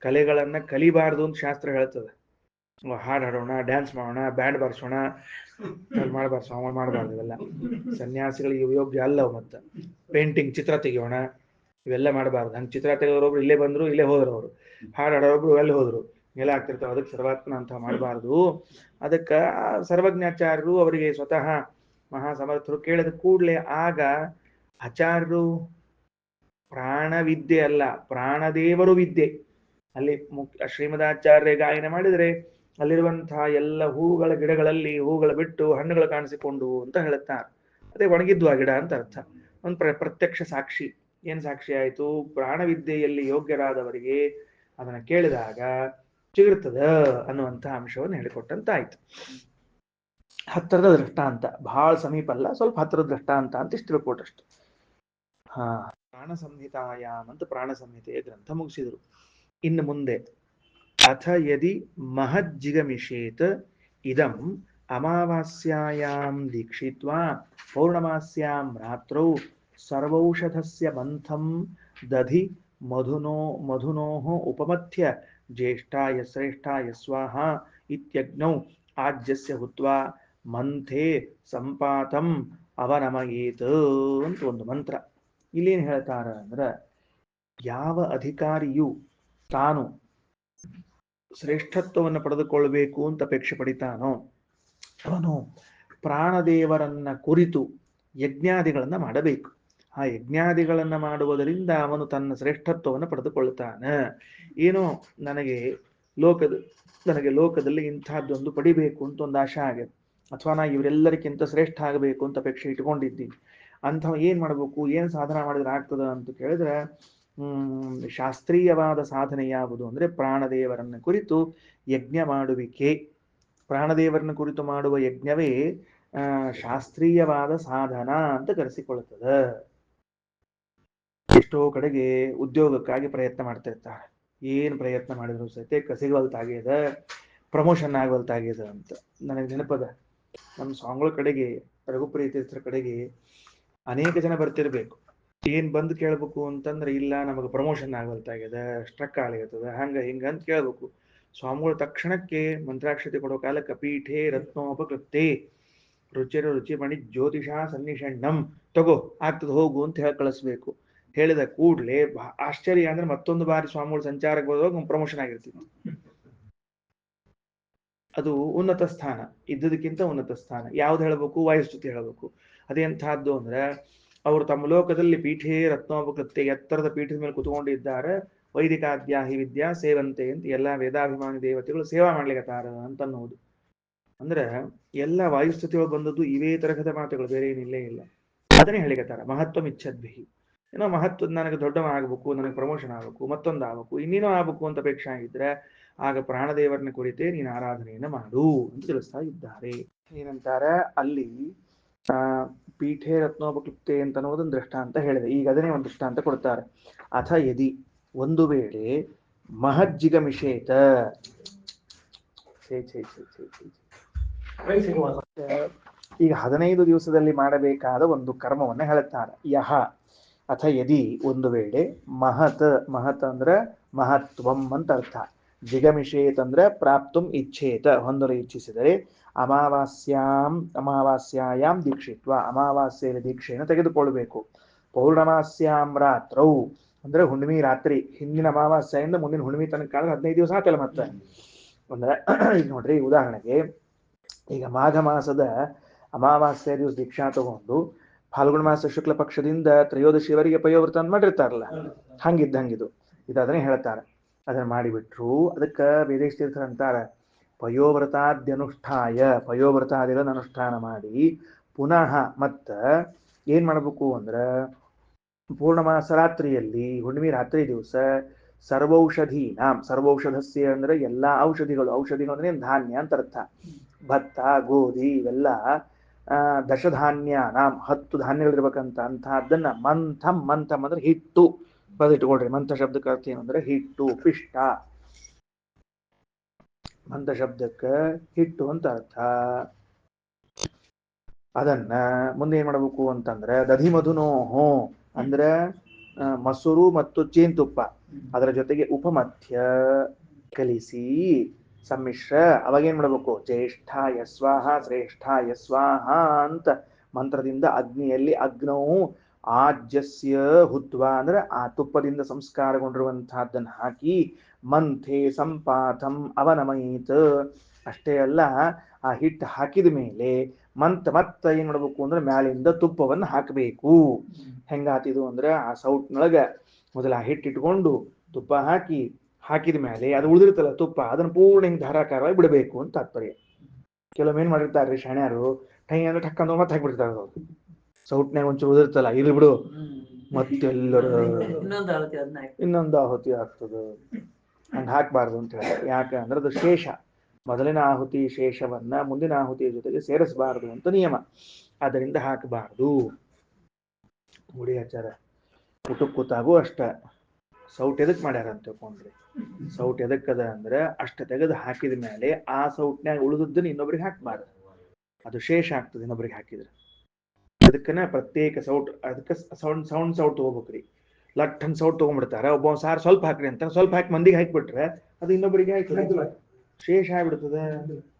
ಕಲೆಗಳನ್ನ ಕಲಿಬಾರ್ದು ಅಂತ ಶಾಸ್ತ್ರ ಹೇಳ್ತದೆ. ಹಾಡು ಹಾಡೋಣ, ಡ್ಯಾನ್ಸ್ ಮಾಡೋಣ, ಬ್ಯಾಂಡ್ ಬಾರಿಸೋಣ, ಮಾಡಬಾರ್ದು, ಸಾಂಗ್ ಮಾಡಬಾರ್ದು ಇವೆಲ್ಲ. ಸನ್ಯಾಸಿಗಳಿಗೆ ಯೋಗ್ಯ ಅಲ್ಲವು. ಮತ್ತೆ ಪೇಂಟಿಂಗ್, ಚಿತ್ರ ತೆಗಿಯೋಣ, ಇವೆಲ್ಲ ಮಾಡಬಾರ್ದು. ಹಂಗೆ ಚಿತ್ರ ತೆಗೆದವರೊಬ್ರು ಇಲ್ಲೇ ಬಂದ್ರು, ಇಲ್ಲೇ ಹೋದ್ರು. ಅವರು ಹಾಡು ಹಾಡೋರೊಬ್ರು ಎಲ್ಲಿ ಹೋದ್ರು, ಎಲ್ಲ ಆಗ್ತಿರ್ತಾವೆ. ಅದಕ್ಕೆ ಸರ್ವಾತ್ಮನ ಅಂತ ಮಾಡಬಾರ್ದು. ಅದಕ್ಕೆ ಸರ್ವಜ್ಞಾಚಾರ್ಯರು ಅವರಿಗೆ ಸ್ವತಃ ಮಹಾಸಮರ್ಥರು ಕೇಳಿದ ಕೂಡಲೇ ಆಗ ಆಚಾರ್ಯರು ಪ್ರಾಣವಿದ್ಯೆ ಅಲ್ಲ, ಪ್ರಾಣದೇವರು ವಿದ್ಯೆ. ಅಲ್ಲಿ ಶ್ರೀಮದಾಚಾರ್ಯ ಗಾಯನ ಮಾಡಿದರೆ ಅಲ್ಲಿರುವಂತಹ ಎಲ್ಲ ಹೂಗಳ ಗಿಡಗಳಲ್ಲಿ ಹೂಗಳು ಬಿಟ್ಟು ಹಣ್ಣುಗಳು ಕಾಣಿಸಿಕೊಂಡು ಅಂತ ಹೇಳುತ್ತಾರೆ. ಅದೇ ಒಣಗಿದ್ವು ಆ ಗಿಡ ಅಂತ ಅರ್ಥ. ಒಂದು ಪ್ರತ್ಯಕ್ಷ ಸಾಕ್ಷಿ. ಏನ್ ಸಾಕ್ಷಿ ಆಯಿತು? ಪ್ರಾಣವಿದ್ಯೆಯಲ್ಲಿ ಯೋಗ್ಯರಾದವರಿಗೆ ಅದನ್ನ ಕೇಳಿದಾಗ ಚಿಗುರ್ತದ ಅನ್ನುವಂಥ ಅಂಶವನ್ನು ಹೇಳಿಕೊಟ್ಟಂತಾಯ್ತು. ಹತ್ತಿರದ ದೃಷ್ಟಾಂತ, ಬಹಳ ಸಮೀಪ ಅಲ್ಲ, ಸ್ವಲ್ಪ ಹತ್ತಿರದ ದೃಷ್ಟಾಂತ ಅಂತ ಇಷ್ಟು ತಿಳ್ಕೊಟ್ಟಷ್ಟು. ಪ್ರಾಣ ಸಂಹಿತಾಯಾಮ್ ಅಂತ ಪ್ರಾಣ ಸಂಹಿತೆಯ ಗ್ರಂಥ ಮುಗಿಸಿದರು. ಇನ್ನು ಮುಂದೆ ಅಥ ಯದಿ ಮಹಜ್ಜಿಗಮಿಷೇತ್ ಇದಂ ಅಮಾವಾಸ್ಯಾಯಾಂ ದೀಕ್ಷಿತ್ವಾ ಪೌರ್ಣಮಾಸ್ಯಾಂ ರಾತ್ರೌ ಸರ್ವೌಷಧಸ್ಯ ಮಂಥಂ ದಧಿ ಮಧುನೋಃ ಉಪಮಥ್ಯ ಜ್ಯೇಷ್ಠಾಯ ಶ್ರೇಷ್ಠಾಯ ಸ್ವಾಹ ಇತ್ಯಗ್ನೌ ಆಜ್ಯಸ್ಯ ಹುತ್ವಾ ಮಂಥೆ ಸಂಪಾತಂ ಅವನಮಯೇತ್ ಅಂತ ಒಂದು ಮಂತ್ರ. ಇಲ್ಲೇನು ಹೇಳ್ತಾರ ಅಂದ್ರೆ, ಯಾವ ಅಧಿಕಾರಿಯು ತಾನು ಶ್ರೇಷ್ಠತ್ವವನ್ನು ಪಡೆದುಕೊಳ್ಳಬೇಕು ಅಂತ ಅಪೇಕ್ಷೆ ಪಡಿತಾನೋ ಅವನು ಪ್ರಾಣದೇವರನ್ನ ಕುರಿತು ಯಜ್ಞಾದಿಗಳನ್ನ ಮಾಡಬೇಕು. ಆ ಯಜ್ಞಾದಿಗಳನ್ನ ಮಾಡುವುದರಿಂದ ಅವನು ತನ್ನ ಶ್ರೇಷ್ಠತ್ವವನ್ನು ಪಡೆದುಕೊಳ್ಳುತ್ತಾನೆ. ಏನೋ ನನಗೆ ಲೋಕದಲ್ಲಿ ಇಂಥದ್ದೊಂದು ಪಡಿಬೇಕು ಅಂತ ಒಂದು ಆಶೆ ಆಗಿದೆ, ಅಥವಾ ನಾ ಇವರೆಲ್ಲರಿಗಿಂತ ಶ್ರೇಷ್ಠ ಆಗಬೇಕು ಅಂತ ಅಪೇಕ್ಷೆ ಇಟ್ಕೊಂಡಿದ್ದೀನಿ. ಅಂಥವ ಏನ್ ಮಾಡ್ಬೇಕು, ಏನ್ ಸಾಧನ ಮಾಡಿದ್ರೆ ಆಗ್ತದ ಅಂತ ಕೇಳಿದ್ರೆ, ಶಾಸ್ತ್ರೀಯವಾದ ಸಾಧನೆ ಯಾವುದು ಅಂದ್ರೆ ಪ್ರಾಣದೇವರನ್ನ ಕುರಿತು ಯಜ್ಞ ಮಾಡುವಿಕೆ. ಪ್ರಾಣದೇವರನ್ನ ಕುರಿತು ಮಾಡುವ ಯಜ್ಞವೇ ಶಾಸ್ತ್ರೀಯವಾದ ಸಾಧನ ಅಂತ ಕರೆಸಿಕೊಳ್ಳುತ್ತದೆ. ಎಷ್ಟೋ ಕಡೆಗೆ ಉದ್ಯೋಗಕ್ಕಾಗಿ ಪ್ರಯತ್ನ ಮಾಡ್ತಿರ್ತಾರೆ. ಏನ್ ಪ್ರಯತ್ನ ಮಾಡಿದ್ರು ಸಹಿತ ಸಿಗವಲ್ತಾಗ್ಯದ, ಪ್ರಮೋಷನ್ ಆಗವಲ್ತಾಗ್ಯದ ಅಂತ. ನನಗೆ ನೆನಪದ, ನಮ್ಮ ಸ್ವಾಮಿಗಳ ಕಡೆಗೆ, ರಘುಪ್ರಿಯ ತೀರ್ಥರ ಕಡೆಗೆ ಅನೇಕ ಜನ ಬರ್ತಿರ್ಬೇಕು. ಏನ್ ಬಂದು ಕೇಳ್ಬೇಕು ಅಂತಂದ್ರೆ, ಇಲ್ಲ ನಮಗೆ ಪ್ರಮೋಷನ್ ಆಗವಲ್ತಾಗ್ಯದ, ಸ್ಟ್ರಕ್ ಆಗ್ಲಿರ್ತದ, ಹಂಗ ಹಿಂಗ ಅಂತ ಕೇಳ್ಬೇಕು. ಸ್ವಾಮಿಗಳು ತಕ್ಷಣಕ್ಕೆ ಮಂತ್ರಾಕ್ಷತೆ ಕೊಡೋ ಕಾಲಕ್ಕೆ ಪೀಠೆ ರತ್ನೋಪಕೃತೆ ರುಚಿರ ರುಚಿಮಣಿ ಜ್ಯೋತಿಷ ಸನ್ನಿಷಣ್ಣಂ ತಗೋ ಆಗ್ತದ ಹೋಗು ಅಂತ ಹೇಳಿ ಕಳಿಸ್ಬೇಕು. ಹೇಳಿದ ಕೂಡ್ಲೆ ಆಶ್ಚರ್ಯ ಅಂದ್ರೆ ಮತ್ತೊಂದು ಬಾರಿ ಸ್ವಾಮಿಗಳು ಸಂಚಾರಕ್ಕೆ ಹೋದಾಗ ಪ್ರಮೋಷನ್ ಆಗಿರ್ತಿತ್ತು. ಅದು ಉನ್ನತ ಸ್ಥಾನ, ಇದ್ದದಕ್ಕಿಂತ ಉನ್ನತ ಸ್ಥಾನ. ಯಾವ್ದು ಹೇಳಬೇಕು? ವಾಯುಸ್ತುತಿ ಹೇಳಬೇಕು. ಅದೆಂಥದ್ದು ಅಂದ್ರೆ, ಅವರು ತಮ್ಮ ಲೋಕದಲ್ಲಿ ಪೀಠೇ ರತ್ನೋಪಕೃತ್ಯ ಎತ್ತರದ ಪೀಠದ ಮೇಲೆ ಕುತ್ಕೊಂಡಿದ್ದಾರೆ. ವೈದಿಕಾದ್ಯಾಹಿ ವಿದ್ಯಾ ಸೇವಂತೆ ಅಂತ ಎಲ್ಲಾ ವೇದಾಭಿಮಾನಿ ದೇವತೆಗಳು ಸೇವಾ ಮಾಡ್ಲಿಕ್ಕತ್ತಾರ ಅಂತ ಅನ್ನೋದು. ಅಂದ್ರೆ ಎಲ್ಲ ವಾಯುಸ್ತುತಿಗಳು ಬಂದದ್ದು ಇವೇ ತರಹದ ಮಾತುಗಳು, ಬೇರೆ ಏನಿಲ್ಲೇ ಇಲ್ಲ. ಅದನ್ನೇ ಹೇಳಿಕತ್ತಾರ. ಮಹತ್ವ ಇಚ್ಛದ್ಭಿಹಿ. ಏನೋ ಮಹತ್ವದ, ನನಗೆ ದೊಡ್ಡವ ಆಗ್ಬೇಕು, ನನಗೆ ಪ್ರಮೋಷನ್ ಆಗ್ಬೇಕು, ಮತ್ತೊಂದು ಆಗ್ಬೇಕು, ಇನ್ನೇನೋ ಆಗ್ಬೇಕು ಅಂತ ಅಪೇಕ್ಷೆ ಆಗಿದ್ರೆ ಆಗ ಪ್ರಾಣದೇವರನ್ನ ಕುರಿತೇ ನೀನು ಆರಾಧನೆಯನ್ನ ಮಾಡು ಅಂತ ತಿಳಿಸ್ತಾ ಇದ್ದಾರೆ. ಏನಂತಾರೆ ಅಲ್ಲಿ, ಪೀಠೆ ರತ್ನೋಪಕೃಪ್ತೆ ಅಂತ ಅನ್ನೋದೊಂದು ದೃಷ್ಟಾಂತ ಹೇಳಿದೆ. ಈಗ ಅದನ್ನೇ ಒಂದು ದೃಷ್ಟಾಂತ ಕೊಡ್ತಾರೆ. ಅಥ ಯದಿ, ಒಂದು ವೇಳೆ ಮಹಜ್ಜಿಗಮಿಷೇತ, ಈಗ 15 ದಿವಸದಲ್ಲಿ ಮಾಡಬೇಕಾದ ಒಂದು ಕರ್ಮವನ್ನು ಹೇಳುತ್ತಾರೆ. ಯಹ ಅಥ ಯದಿ, ಒಂದು ವೇಳೆ ಮಹತ್ ಅಂದ್ರೆ ಮಹತ್ವಂ ಅಂತ ಅರ್ಥ. ಜಿಗಮಿಷೇತ್ ಅಂದ್ರೆ ಪ್ರಾಪ್ತುಂ ಇಚ್ಛೇತ, ಹೊಂದಲು ಇಚ್ಛಿಸಿದರೆ, ಅಮಾವಾಸ್ಯಾಯಾಂ ದೀಕ್ಷಿತ್ವ, ಅಮಾವಾಸ್ಯೆಯ ದೀಕ್ಷೆಯನ್ನು ತೆಗೆದುಕೊಳ್ಳಬೇಕು. ಪೌರ್ಣಮಾಸ್ಯಾಂ ರಾತ್ರೌ ಅಂದ್ರೆ ಹುಣ್ಣಿಮೆ ರಾತ್ರಿ, ಹಿಂದಿನ ಅಮಾವಾಸ್ಯೆಯಿಂದ ಮುಂದಿನ ಹುಣ್ಣಿಮೆ ತನಕ 15 ದಿವಸ ಆತಲ್ಲ. ಮತ್ತೆ ಅಂದ್ರೆ ಈಗ ನೋಡ್ರಿ, ಉದಾಹರಣೆಗೆ ಈಗ ಮಾಘ ಮಾಸದ ಅಮಾವಾಸ್ಯ ದಿವಸ ದೀಕ್ಷಾ ತಗೊಂಡು ಫಾಲ್ಗುಣ ಮಾಸ ಶುಕ್ಲ ಪಕ್ಷದಿಂದ ತ್ರಯೋದಶಿವರೆಗೆ ಪಯೋವ್ರತ ಅಂತ ಮಾಡಿರ್ತಾರಲ್ಲ, ಹಂಗಿದ್ದು ಇದು ಅದನ್ನೇ ಹೇಳ್ತಾರೆ. ಅದನ್ನ ಮಾಡಿಬಿಟ್ರು. ಅದಕ್ಕೆ ವೇದೇಶ ತೀರ್ಥರು ಅಂತಾರೆ, ಪಯೋವ್ರತಾದ್ಯನುಷ್ಠಾಯ, ಪಯೋವ್ರತಾದಿಗಳನ್ನು ಅನುಷ್ಠಾನ ಮಾಡಿ ಪುನಃ ಮತ್ತ ಏನ್ ಮಾಡ್ಬೇಕು ಅಂದ್ರೆ, ಪೂರ್ಣಮಾಸ ರಾತ್ರಿಯಲ್ಲಿ, ಹುಣ್ಣಿಮೆ ರಾತ್ರಿ ದಿವಸ ಸರ್ವೌಷಧಸ್ಯ ಅಂದ್ರೆ ಎಲ್ಲಾ ಔಷಧಿಗಳು ಅಂದ್ರೆ ಧಾನ್ಯ ಅಂತ ಅರ್ಥ. ಭತ್ತ, ಗೋಧಿ ಇವೆಲ್ಲ ದಶಧಾನ್ಯ 10 ಧಾನ್ಯಗಳಿರ್ಬೇಕಂತ. ಅಂತಹದ್ದನ್ನ ಮಂಥಂ ಅಂದ್ರೆ ಹಿಟ್ಟು. ಬದಿಟ್ಕೊಳ್ರಿ, ಮಂಥ ಶಬ್ದಕ್ಕೆ ಅರ್ಥ ಏನಂದ್ರೆ ಹಿಟ್ಟು, ಪಿಷ್ಟ. ಮಂಥ ಶಬ್ದಕ್ಕೆ ಹಿಟ್ಟು ಅಂತ ಅರ್ಥ. ಅದನ್ನ ಮುಂದೆ ಏನ್ ಮಾಡಬೇಕು ಅಂತಂದ್ರೆ ದಧಿ ಮಧುನೋಹೋ ಅಂದ್ರೆ ಮೊಸರು ಮತ್ತು ಜೇನುತುಪ್ಪ ಅದರ ಜೊತೆಗೆ ಉಪಮಥ್ಯ ಕಲಿಸಿ ಸಮ್ಮಿಶ್ರ ಅವಾಗ ಏನ್ ಮಾಡ್ಬೇಕು ಜ್ಯೇಷ್ಠ ಯಸ್ವಾಹ ಶ್ರೇಷ್ಠ ಯಸ್ವಾಹ ಅಂತ ಮಂತ್ರದಿಂದ ಅಗ್ನಿಯಲ್ಲಿ ಅಗ್ನವು ಆಜ್ಯಸ್ಯ ಹುತ್ವ ಅಂದ್ರೆ ಆ ತುಪ್ಪದಿಂದ ಸಂಸ್ಕಾರಗೊಂಡಿರುವಂತಹದ್ದನ್ನು ಹಾಕಿ ಮಂಥೆ ಸಂಪಾತಂ ಅವನಮಯಿತ್ ಅಷ್ಟೇ ಅಲ್ಲ ಆ ಹಿಟ್ಟು ಹಾಕಿದ ಮೇಲೆ ಮತ್ತ ಏನ್ ಮಾಡ್ಬೇಕು ಅಂದ್ರೆ ಮ್ಯಾಲಿಂದ ತುಪ್ಪವನ್ನು ಹಾಕಬೇಕು. ಹೆಂಗಾತಿದು ಅಂದ್ರೆ ಆ ಸೌಟ್ನೊಳಗ ಮೊದಲ ಆ ಹಿಟ್ಟು ಇಟ್ಕೊಂಡು ತುಪ್ಪ ಹಾಕಿದ ಮೇಲೆ ಅದು ಉಳಿದಿರ್ತಲ್ಲ ತುಪ್ಪ ಅದನ್ನ ಪೂರ್ಣ ಹಿಂಗೆ ಧಾರಾಕಾರವಾಗಿ ಬಿಡಬೇಕು ಅಂತ ತಾತ್ಪರ್ಯ. ಕೆಲವೊಮ್ಮೆ ಏನ್ ಮಾಡಿರ್ತಾರ್ರಿ ಶಾಣ್ಯಾರು ಟೈ ಅಂದ್ರೆ ಟಕ್ಕಂದ್ರೆ ಮತ್ತೆ ಹಾಕಿಬಿಡ್ತಾರೆ ಅವರು ಸೌಟ್ನ್ಯಾಗ ಒಂಚೂರು ಉಳಿದಿರ್ತಲ್ಲ ಇರ್ಲಿ ಬಿಡು ಮತ್ತೆಲ್ಲರ ಇನ್ನೊಂದು ಆಹುತಿ ಆಗ್ತದ ಹಂಗ ಹಾಕ್ಬಾರ್ದು ಅಂತ ಹೇಳ್ತಾರೆ. ಯಾಕೆ ಅಂದ್ರೆ ಅದು ಶೇಷ, ಮೊದಲಿನ ಆಹುತಿ ಶೇಷವನ್ನ ಮುಂದಿನ ಆಹುತಿಯ ಜೊತೆಗೆ ಸೇರಿಸಬಾರದು ಅಂತ ನಿಯಮ, ಅದರಿಂದ ಹಾಕಬಾರದು. ಮುಡಿ ಆಚಾರ ಊಟಕ್ಕೆ ಕೂತಾಗೂ ಅಷ್ಟ ಸೌಟ್ ಎದಕ್ ಮಾಡ್ಯಾರ ಅಂತ ತಿಳ್ಕೊಂಡ್ರಿ, ಸೌಟ್ ಎದಕ್ಕದ ಅಂದ್ರೆ ಅಷ್ಟ ತೆಗೆದು ಹಾಕಿದ ಮೇಲೆ ಆ ಸೌಟ್ನ್ಯಾಗ ಉಳಿದದ್ದನ್ನ ಇನ್ನೊಬ್ರಿಗೆ ಹಾಕ್ಬಾರ್ದು, ಅದು ಶೇಷ ಆಗ್ತದೆ ಇನ್ನೊಬ್ರಿಗೆ ಹಾಕಿದ್ರೆ. ಅದಕ್ಕನ ಪ್ರತ್ಯೇಕ ಸೌಟ್, ಅದಕ್ಕೆ ಸೌಂಡ್ ಸೌಟ್ ತಗೋಬೇಕ್ರಿ. ಲಟ್ಟನ್ ಸೌಟ್ ತಗೊಂಡ್ಬಿಡ್ತಾರ, ಒಬ್ಬ ಸಾರ್ ಸ್ವಲ್ಪ ಹಾಕ್ರಿ ಅಂತ ಸ್ವಲ್ಪ ಹಾಕಿ ಮಂದಿಗೆ ಹಾಕಿಬಿಟ್ರೆ ಅದು ಇನ್ನೊಬ್ಬರಿಗೆ ಹಾಕಿ ಶೇಷ ಆಗ್ಬಿಡ್ತದೆ.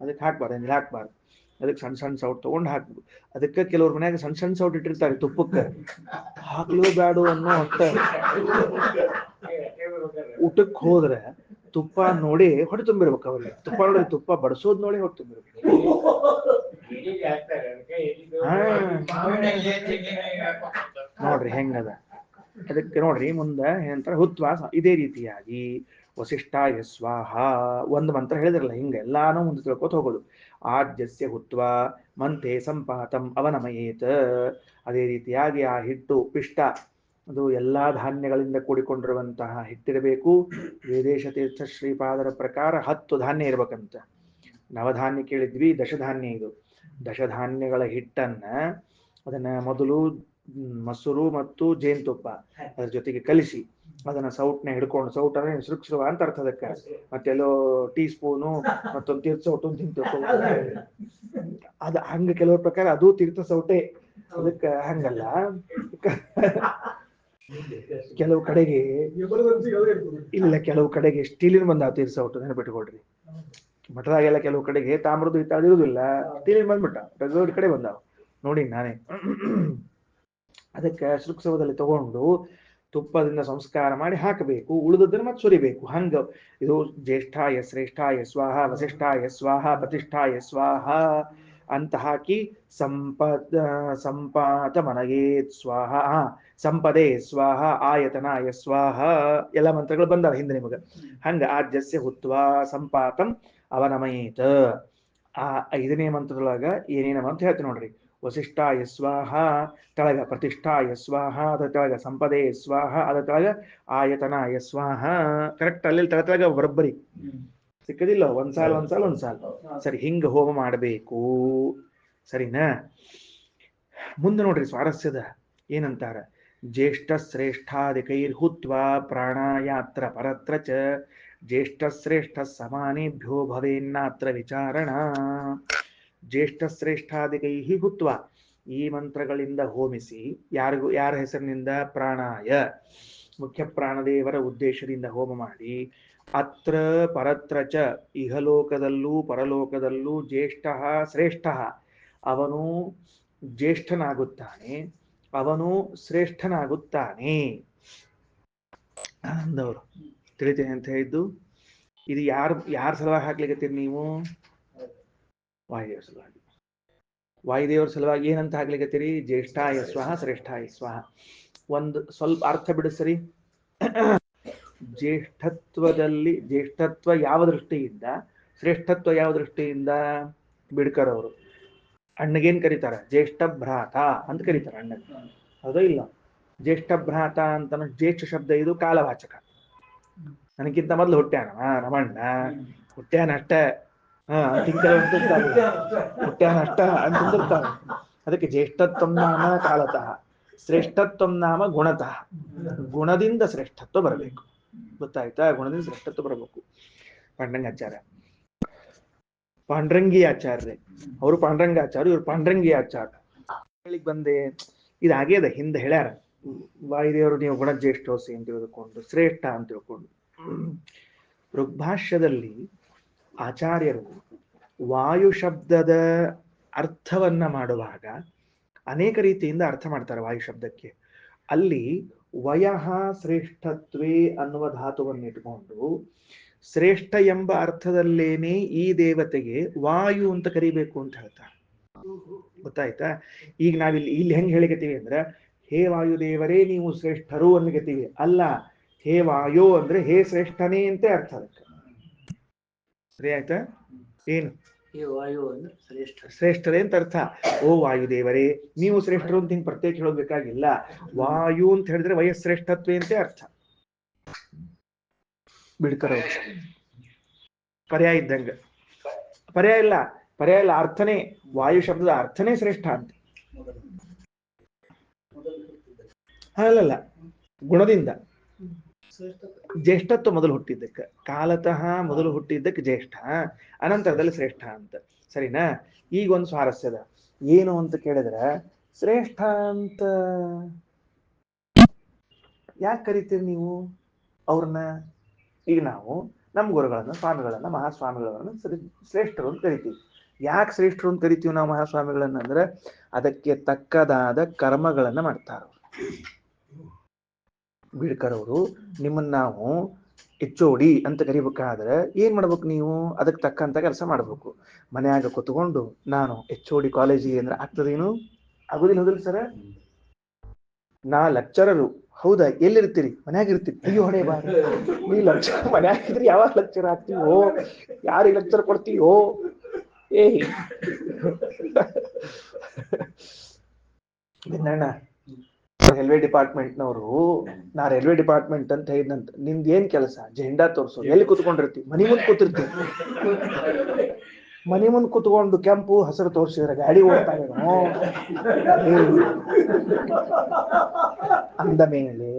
ಅದಕ್ಕೆ ಹಾಕ್ಬಾರ್ದು. ಅದಕ್ಕೆ ಸಣ್ಣ ಸಣ್ಣ ಸೌಟ್ ತಗೊಂಡು ಹಾಕ್ಬೇಕು. ಅದಕ್ಕೆ ಕೆಲವ್ರ ಮನ್ಯಾಗ ಸಣ್ಣ ಸಣ್ಣ ಸೌಟ್ ಇಟ್ಟಿರ್ತಾರೆ ತುಪ್ಪಕ್ಕೆ, ಹಾಕ್ಲೋ ಬ್ಯಾಡು ಅನ್ನೋ ಅಷ್ಟ ಊಟಕ್ಕೆ ಹೋದ್ರೆ ತುಪ್ಪ ನೋಡಿ ಹೊಡೆ ತುಂಬಿರ್ಬೇಕು ಅವ್ರಿಗೆ. ತುಪ್ಪ ನೋಡಿ, ತುಪ್ಪ ಬಡಿಸೋದ್ ನೋಡಿ ಹೊಡೆ ತುಂಬಿರ್ಬೇಕು. ನೋಡ್ರಿ ಹೆಂಗದ. ಅದಕ್ಕೆ ನೋಡ್ರಿ ಮುಂದೆ ಏನಂತಾರೆ ಹುತ್ವಾಸ. ಇದೇ ರೀತಿಯಾಗಿ ವಸಿಷ್ಠ ಯಸ್ವಾಹ ಒಂದು ಮಂತ್ರ ಹೇಳಿದ್ರಲ್ಲ, ಹಿಂಗ ಎಲ್ಲಾನು ಮುಂದೆ ತಿಳ್ಕೊತ ಹೋಗೋದು. ಆದ್ಯಸ್ಯ ಹುತ್ವ ಮಂತೆ ಸಂಪಾತಂ ಅವನಮಯೇತ್. ಅದೇ ರೀತಿಯಾಗಿ ಆ ಹಿಟ್ಟು ಪಿಷ್ಟ, ಅದು ಎಲ್ಲಾ ಧಾನ್ಯಗಳಿಂದ ಕೂಡಿಕೊಂಡಿರುವಂತಹ ಹಿಟ್ಟಿರಬೇಕು. ವೇದೇಶ ತೀರ್ಥ ಶ್ರೀಪಾದರ ಪ್ರಕಾರ 10 ಧಾನ್ಯ ಇರ್ಬೇಕಂತ. ನವಧಾನ್ಯ ಕೇಳಿದ್ವಿ, ದಶಧಾನ್ಯ ಇದು. ದಶಧಾನ್ಯಗಳ ಹಿಟ್ಟನ್ನ ಅದನ್ನ ಮೊದಲು ಮೊಸರು ಮತ್ತು ಜೇನುತುಪ್ಪ ಅದ್ರ ಜೊತೆಗೆ ಕಲಿಸಿ ಅದನ್ನ ಸೌಟ್ನ ಹಿಡ್ಕೊಂಡು, ಸೌಟ್ ಅಂದ್ರೆ ಸೃಕ್ಷುವ ಅಂತ ಅರ್ಥ ಅದಕ್ಕೆ. ಮತ್ತೆಲ್ಲೋ ಟೀ ಸ್ಪೂನು ಮತ್ತೊಂದು ತೀರ್ಥ ಸೌಟು ಅದು ಹಂಗ ಕೆಲವ್ರ ಪ್ರಕಾರ ಅದು ತೀರ್ಥ ಸೌಟೆ. ಅದಕ್ಕೆ ಹಂಗಲ್ಲ, ಕೆಲವು ಕಡೆಗೆ ಇಲ್ಲ, ಕೆಲವು ಕಡೆಗೆ ಸ್ಟೀಲಿನ ಬಂದ ತೀರ್ಥ ಸೌಟು ನೆನಪಿಟ್ಕೊಳ್ರಿ. ಮಠದಾಗೆಲ್ಲ ಕೆಲವು ಕಡೆಗೆ ತಾಮ್ರದ್ದು ಇರೋದಿಲ್ಲ, ಸ್ಟೀಲಿನ ಬಂದ್ಬಿಟ್ಟ, ದೊಡ್ಡ ಕಡೆ ಬಂದಾವ ನೋಡಿ ನಾನೇ. ಅದಕ್ಕೆ ಸೃಕ್ಷವದಲ್ಲಿ ತಗೊಂಡು ತುಪ್ಪದಿಂದ ಸಂಸ್ಕಾರ ಮಾಡಿ ಹಾಕಬೇಕು, ಉಳಿದದ್ದನ್ನು ಮತ್ತೆ ಸುರಿಬೇಕು. ಹಂಗ ಇದು ಜ್ಯೇಷ್ಠಾಯ ಶ್ರೇಷ್ಠಾಯ ಸ್ವಾಹ ವಸಿಷ್ಠಾಯ ಸ್ವಾಹ ಪ್ರತಿಷ್ಠಾಯ ಸ್ವಾಹ ಅಂತ ಹಾಕಿ ಸಂಪಾತ ಮನಗೇತ್ ಸ್ವಾಹ, ಸಂಪದೇ ಸ್ವಾಹ ಆಯತನಾಯ ಸ್ವಾಹ ಎಲ್ಲ ಮಂತ್ರಗಳು ಬಂದಾವ ಹಿಂದೆ ನಿಮಗ. ಹಂಗ ಆದ್ಯಸ್ಯ ಹುತ್ವ ಸಂಪಾತಂ ಅವನಮಯೇತ. ಆ 5ನೇ ಮಂತ್ರದೊಳಗ ಏನೇನವ ಅಂತ ಹೇಳ್ತೀನಿ ನೋಡ್ರಿ. ವಸಿಷ್ಠಾಯ ಸ್ವಾಹ ತಳಗ ಪ್ರತಿಷ್ಠಾಯ ಸ್ವಾಹ, ಅದ ತಳಗ ಸಂಪದೇ ಸ್ವಾಹ, ಅದ ತಳಗ ಆಯತನಾಯ ಸ್ವಾಹ. ಕರೆಕ್ಟ್ ಅಲ್ಲಿ ತಳಗ ಬರಬ್ಬರಿ ಸಿಕ್ಕದಿಲ್ಲ, ಒಂದ್ಸಾಲ ಸರಿ. ಹಿಂಗ ಹೋಮ ಮಾಡಬೇಕು, ಸರಿನಾ? ಮುಂದೆ ನೋಡ್ರಿ ಸ್ವಾರಸ್ಯದ ಏನಂತಾರ. ಜ್ಯೇಷ್ಠ ಶ್ರೇಷ್ಠಾದಿಕೈರ್ಹುತ್ವ ಪ್ರಾಣಾಯಾತ್ರ ಪರತ್ರ ಚ ಜ್ಯೇಷ್ಠ ಶ್ರೇಷ್ಠ ಸಮಾನೇಭ್ಯೋ ಭವೇನ್ನಾತ್ರ ವಿಚಾರಣ. ಜ್ಯೇಷ್ಠ ಶ್ರೇಷ್ಠಾದಿಕೈ ಹುತ್ವ, ಈ ಮಂತ್ರಗಳಿಂದ ಹೋಮಿಸಿ, ಯಾರ ಹೆಸರಿನಿಂದ? ಪ್ರಾಣಾಯ, ಮುಖ್ಯ ಪ್ರಾಣದೇವರ ಉದ್ದೇಶದಿಂದ ಹೋಮ ಮಾಡಿ. ಅತ್ರ ಪರತ್ರ ಚ, ಇಹಲೋಕದಲ್ಲೂ ಪರಲೋಕದಲ್ಲೂ ಜ್ಯೇಷ್ಠ ಶ್ರೇಷ್ಠ, ಅವನು ಜ್ಯೇಷ್ಠನಾಗುತ್ತಾನೆ, ಅವನು ಶ್ರೇಷ್ಠನಾಗುತ್ತಾನೆ ಅಂದವರು. ತಿಳಿತೇನೆ ಅಂತ ಹೇಳಿದ್ದು. ಇದು ಯಾರ ಸಲುವಾಗಿ ಹಾಕ್ಲಿಕ್ಕತ್ತೀರಿ ನೀವು? ವಾಯುದೇವ್ರ ಸಲುವಾಗಿ. ವಾಯುದೇವ್ರ ಸಲುವಾಗಿ ಏನಂತ ಹಾಕ್ಲಿಕ್ಕತ್ತೀರಿ? ಜ್ಯೇಷ್ಠಾಯ ಸ್ವಾಹ ಶ್ರೇಷ್ಠಾಯ ಸ್ವಾಹ. ಒಂದು ಸ್ವಲ್ಪ ಅರ್ಥ ಬಿಡಿಸ್ರಿ. ಜ್ಯೇಷ್ಠತ್ವ ಯಾವ ದೃಷ್ಟಿಯಿಂದ, ಶ್ರೇಷ್ಠತ್ವ ಯಾವ ದೃಷ್ಟಿಯಿಂದ? ಬಿಡ್ಕರ್ ಅವರು ಅಣ್ಣಗೇನ್ ಕರೀತಾರ? ಜ್ಯೇಷ್ಠ ಭ್ರಾತ ಅಂತ ಕರೀತಾರ ಅಣ್ಣಗ, ಹೌದೋ ಇಲ್ಲ? ಜ್ಯೇಷ್ಠ ಭ್ರಾತ ಅಂತ ಜ್ಯೇಷ್ಠ ಶಬ್ದ ಇದು ಕಾಲವಾಚಕ. ನನಗಿಂತ ಮೊದಲು ಹುಟ್ಟ್ಯಾನ ನಮ್ಮಣ್ಣ, ಹುಟ್ಟ್ಯಾನ ಅಷ್ಟ ಹುಟ್ಟ್ಯಾನ ಅಷ್ಟ ಅಂತಂದಿರ್ತಾವ. ಅದಕ್ಕೆ ಜ್ಯೇಷ್ಠತ್ವ ನಾಮ ಕಾಲತಃ, ಶ್ರೇಷ್ಠತ್ವ ನಾಮ ಗುಣತಃ. ಗುಣದಿಂದ ಶ್ರೇಷ್ಠತ್ವ ಬರಬೇಕು, ಗೊತ್ತಾಯ್ತಾ? ಗುಣದಿಂದ ಶ್ರೇಷ್ಠತ್ವ ಬರಬೇಕು. ಪಾಂಡ್ರಂಗಿ ಆಚಾರ್ಯ, ಅವರು ಪಾಂಡ್ರಂಗಾಚಾರ್ಯ, ಇವ್ರು ಪಾಂಡ್ರಂಗಿ ಆಚಾರ್ಯ. ಹೇಳಿಕ್ ಬಂದೆ ಇದಾಗ್ಯದ ಹಿಂದೆ ಹೇಳ್ಯಾರ ವಾಯುದೇವರು ನೀವು ಗುಣಜ್ಯೇಷ್ಠೋಸಿ ಅಂತ ತಿಳ್ಕೊಂಡು ಶ್ರೇಷ್ಠ ಅಂತ ತಿಳ್ಕೊಂಡು. ಋಗ್ಭಾಷ್ಯದಲ್ಲಿ ಆಚಾರ್ಯರು ವಾಯು ಶಬ್ದದ ಅರ್ಥವನ್ನ ಮಾಡುವಾಗ ಅನೇಕ ರೀತಿಯಿಂದ ಅರ್ಥ ಮಾಡ್ತಾರೆ ವಾಯು ಶಬ್ದಕ್ಕೆ. ಅಲ್ಲಿ ವಯಃ ಶ್ರೇಷ್ಠತ್ವೇ ಅನ್ನುವ ಧಾತುವನ್ನು ಇಟ್ಕೊಂಡು ಶ್ರೇಷ್ಠ ಎಂಬ ಅರ್ಥದಲ್ಲೇನೆ ಈ ದೇವತೆಗೆ ವಾಯು ಅಂತ ಕರಿಬೇಕು ಅಂತ ಹೇಳ್ತಾರೆ. ಗೊತ್ತಾಯ್ತಾ? ಈಗ ನಾವಿಲ್ಲಿ ಹೆಂಗ್ ಹೇಳಿಕತ್ತೀವಿ ಅಂದ್ರೆ ಹೇ ವಾಯುದೇವರೇ ನೀವು ಶ್ರೇಷ್ಠರು ಅನ್ಗತೀವಿ, ಅಲ್ಲ ಹೇ ವಾಯು ಅಂದ್ರೆ ಹೇ ಶ್ರೇಷ್ಠನೇ ಅಂತ ಅರ್ಥ ಅದಕ್ಕೆ. ಸರಿ ಆಯ್ತಾ? ಏನು ಶ್ರೇಷ್ಠರೇ ಅಂತ ಅರ್ಥ. ಓ ವಾಯುದೇವರೇ ನೀವು ಶ್ರೇಷ್ಠರು ಅಂತ ಹಿಂಗ್ ಪ್ರತ್ಯೇಕ ಹೇಳಬೇಕಾಗಿಲ್ಲ. ವಾಯು ಅಂತ ಹೇಳಿದ್ರೆ ವಯಸ್ಶ್ರೇಷ್ಠತ್ವೇ ಅಂತ ಅರ್ಥ. ಬಿಡ್ಕರ ಪರ್ಯಾಯ ಇದ್ದಂಗ. ಪರ್ಯಾಯ ಇಲ್ಲ ಅರ್ಥನೇ, ವಾಯು ಶಬ್ದದ ಅರ್ಥನೇ ಶ್ರೇಷ್ಠ ಅಂತ. ಅಲ್ಲಲ್ಲ, ಗುಣದಿಂದ ಜ್ಯೇಷ್ಠತ್ವ ಮೊದಲು ಹುಟ್ಟಿದ್ದಕ್ಕೆ, ಕಾಲತಃ ಮೊದಲು ಹುಟ್ಟಿದ್ದಕ್ಕೆ ಜ್ಯೇಷ್ಠ, ಅನಂತರದಲ್ಲಿ ಶ್ರೇಷ್ಠ ಅಂತ. ಸರಿನಾ? ಈಗ ಒಂದು ಸ್ವಾರಸ್ಯದ ಏನು ಅಂತ ಕೇಳಿದ್ರೆ, ಶ್ರೇಷ್ಠ ಅಂತ ಯಾಕೆ ಕರಿತೀರಿ ನೀವು ಅವ್ರನ್ನ? ಈಗ ನಾವು ನಮ್ಮ ಗುರುಗಳನ್ನ, ಸ್ವಾಮಿಗಳನ್ನ, ಮಹಾಸ್ವಾಮಿಗಳನ್ನ ಶ್ರೇಷ್ಠರು ಅಂತ ಕರಿತೀವಿ. ಯಾಕೆ ಶ್ರೇಷ್ಠರು ಅಂತ ಕರಿತೀವಿ ನಾವು ಮಹಾಸ್ವಾಮಿಗಳನ್ನ ಅಂದ್ರೆ ಅದಕ್ಕೆ ತಕ್ಕದಾದ ಕರ್ಮಗಳನ್ನ ಮಾಡ್ತಾರ. ಬಿಡ್ಕರವರು ನಿಮ್ಮನ್ನ ನಾವು ಹೆಚ್ಚೋಡಿ ಅಂತ ಕರಿಬೇಕಾದ್ರೆ ಏನ್ ಮಾಡ್ಬೇಕು? ನೀವು ಅದಕ್ಕೆ ತಕ್ಕಂತ ಕೆಲಸ ಮಾಡ್ಬೇಕು. ಮನೆಯಾಗ ಕೂತ್ಕೊಂಡು ನಾನು ಹೆಚ್ಚೋಡಿ ಕಾಲೇಜಿಗೆ ಅಂದ್ರೆ ಆಗ್ತದೇನು? ಆಗುದಿಲ್ಲ. ಹೋದಿಲ್ಲ ಸರ? ನಾ ಲೆಕ್ಚರರು. ಹೌದಾ? ಎಲ್ಲಿರ್ತೀರಿ? ಮನ್ಯಾಗ ಇರ್ತೀರಿ. ಅಯ್ಯೋ ಹೊಡೆ ಬಾ, ನೀ ಲೆಕ್ಚರ್ ಮನ್ಯಾಗಿದ್ರಿ ಯಾವಾಗ ಲೆಕ್ಚರ್ ಆಗ್ತೀವೋ? ಯಾರಿಗೆ ಲೆಕ್ಚರ್ ಕೊಡ್ತೀವೋ? ನಿನ್ನಣ್ಣ ರೈಲ್ವೆ ಡಿಪಾರ್ಟ್ಮೆಂಟ್ನವರು, ನಾ ರೈಲ್ವೆ ಡಿಪಾರ್ಟ್ಮೆಂಟ್ ಅಂತ ಹೇಳಿದಂತ, ನಿಮ್ದು ಏನ್ ಕೆಲಸ? ಜೆಂಡಾ ತೋರ್ಸೋದು. ಎಲ್ಲಿ ಕೂತ್ಕೊಂಡಿರ್ತೀವಿ? ಮನಿ ಮುಂದೆ ಕೂತಿರ್ತೀವಿ. ಮನಿ ಮುಂದೆ ಕೂತ್ಕೊಂಡು ಕೆಂಪು ಹಸಿರು ತೋರಿಸಿದ್ರೆ ಗಾಡಿ ಓಡ್ತಾವೇನೋ ಅಂದ ಮೇಲೆ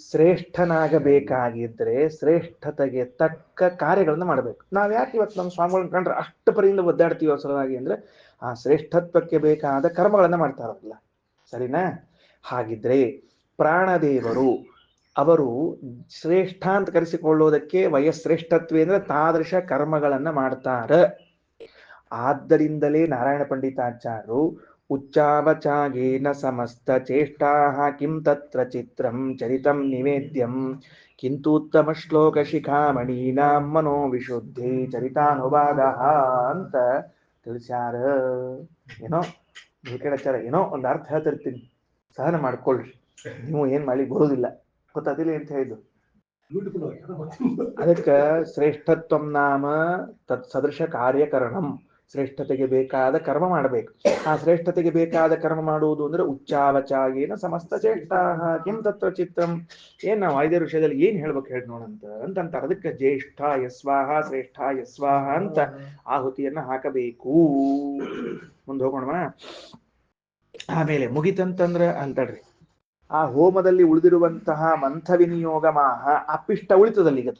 ಶ್ರೇಷ್ಠನಾಗಬೇಕಾಗಿದ್ರೆ ಶ್ರೇಷ್ಠತೆಗೆ ತಕ್ಕ ಕಾರ್ಯಗಳನ್ನ ಮಾಡ್ಬೇಕು. ನಾವ್ ಯಾಕೆ ಇವತ್ತು ನಮ್ಮ ಸ್ವಾಮಿಗಳನ್ನ ಕಂಡ್ರೆ ಅಷ್ಟು ಪರಿಯಿಂದ ಒದ್ದಾಡ್ತೀವಿ ಸಲುವಾಗಿ ಅಂದ್ರೆ ಆ ಶ್ರೇಷ್ಠತ್ವಕ್ಕೆ ಬೇಕಾದ ಕರ್ಮಗಳನ್ನ ಮಾಡ್ತಾರಲ್ಲ. ಸರಿನಾ? ಹಾಗಿದ್ರೆ ಪ್ರಾಣದೇವರು ಅವರು ಶ್ರೇಷ್ಠ ಅಂತ ಕರೆಸಿಕೊಳ್ಳೋದಕ್ಕೆ ವಯಸ್ಶ್ರೇಷ್ಠತ್ವೇ ಅಂದ್ರೆ ತಾದೃಶ ಕರ್ಮಗಳನ್ನ ಮಾಡ್ತಾರ. ಆದ್ದರಿಂದಲೇ ನಾರಾಯಣ ಪಂಡಿತಾಚಾರ್ಯರು ಉಚ್ಚಾವಚಾಗೇನ ಸಮಸ್ತ ಚೇಷ್ಟಾಹ ಕಿಂ ತತ್ರ ಚಿತ್ರಂ ಚರಿತಂ ನಿವೇದ್ಯಂ ಕಿಂತೂತ್ತಮ ಶ್ಲೋಕ ಶಿಖಾಮಣೀನಾಂ ಮನೋ ವಿಶುದ್ಧಿ ಚರಿತಾನುವಾದಃ ಅಂತ ತಿಳಿಸ್ಯಾರ. ಏನೋ ವಿಕಟಾಚಾರ ಏನೋ ಒಂದು ಅರ್ಥ ಹೇಳ್ತಿರ್ತೀನಿ, ಸಹನ ಮಾಡ್ಕೊಳ್ರಿ. ನೀವು ಏನ್ ಮಾಡಿ ಬರೋದಿಲ್ಲ, ಗೊತ್ತಾದಿಲ್ಲ ಅಂತ ಹೇಳಿದ್ದು. ಅದಕ್ಕೆ ಶ್ರೇಷ್ಠತ್ವಂ ನಾಮ ತತ್ ಸದೃಶ ಕಾರ್ಯಕರಣಂ. ಶ್ರೇಷ್ಠತೆಗೆ ಬೇಕಾದ ಕರ್ಮ ಮಾಡಬೇಕು. ಆ ಶ್ರೇಷ್ಠತೆಗೆ ಬೇಕಾದ ಕರ್ಮ ಮಾಡುವುದು ಅಂದ್ರೆ ಉಚ್ಚಾವಚಾಗೇನ ಸಮಸ್ತ ಚೇಷ್ಟಾಹ ಕಿಂ ತತ್ರ ಚಿತ್ರಂ. ಏನ್ ನಾವು ಐದೇ ವಿಷಯದಲ್ಲಿ ಏನ್ ಹೇಳ್ಬೇಕು ಹೇಳಿ ನೋಡಂತ ಅಂತಂತಾರೆ. ಅದಕ್ಕೆ ಜ್ಯೇಷ್ಠ ಯಸ್ವಾಹ ಶ್ರೇಷ್ಠ ಯಸ್ವಾಹ ಅಂತ ಆಹುತಿಯನ್ನ ಹಾಕಬೇಕು. ಮುಂದೆ ಹೋಗೋಣ. ಆಮೇಲೆ ಮುಗಿತಂತಂದ್ರ ಅಂತಡ್ರಿ, ಆ ಹೋಮದಲ್ಲಿ ಉಳಿದಿರುವಂತಹ ಮಂಥ ವಿನಿಯೋಗ ಮಾಹ ಅಪಿಷ್ಟ ಉಳಿತದಲ್ಲಿ. ಈಗ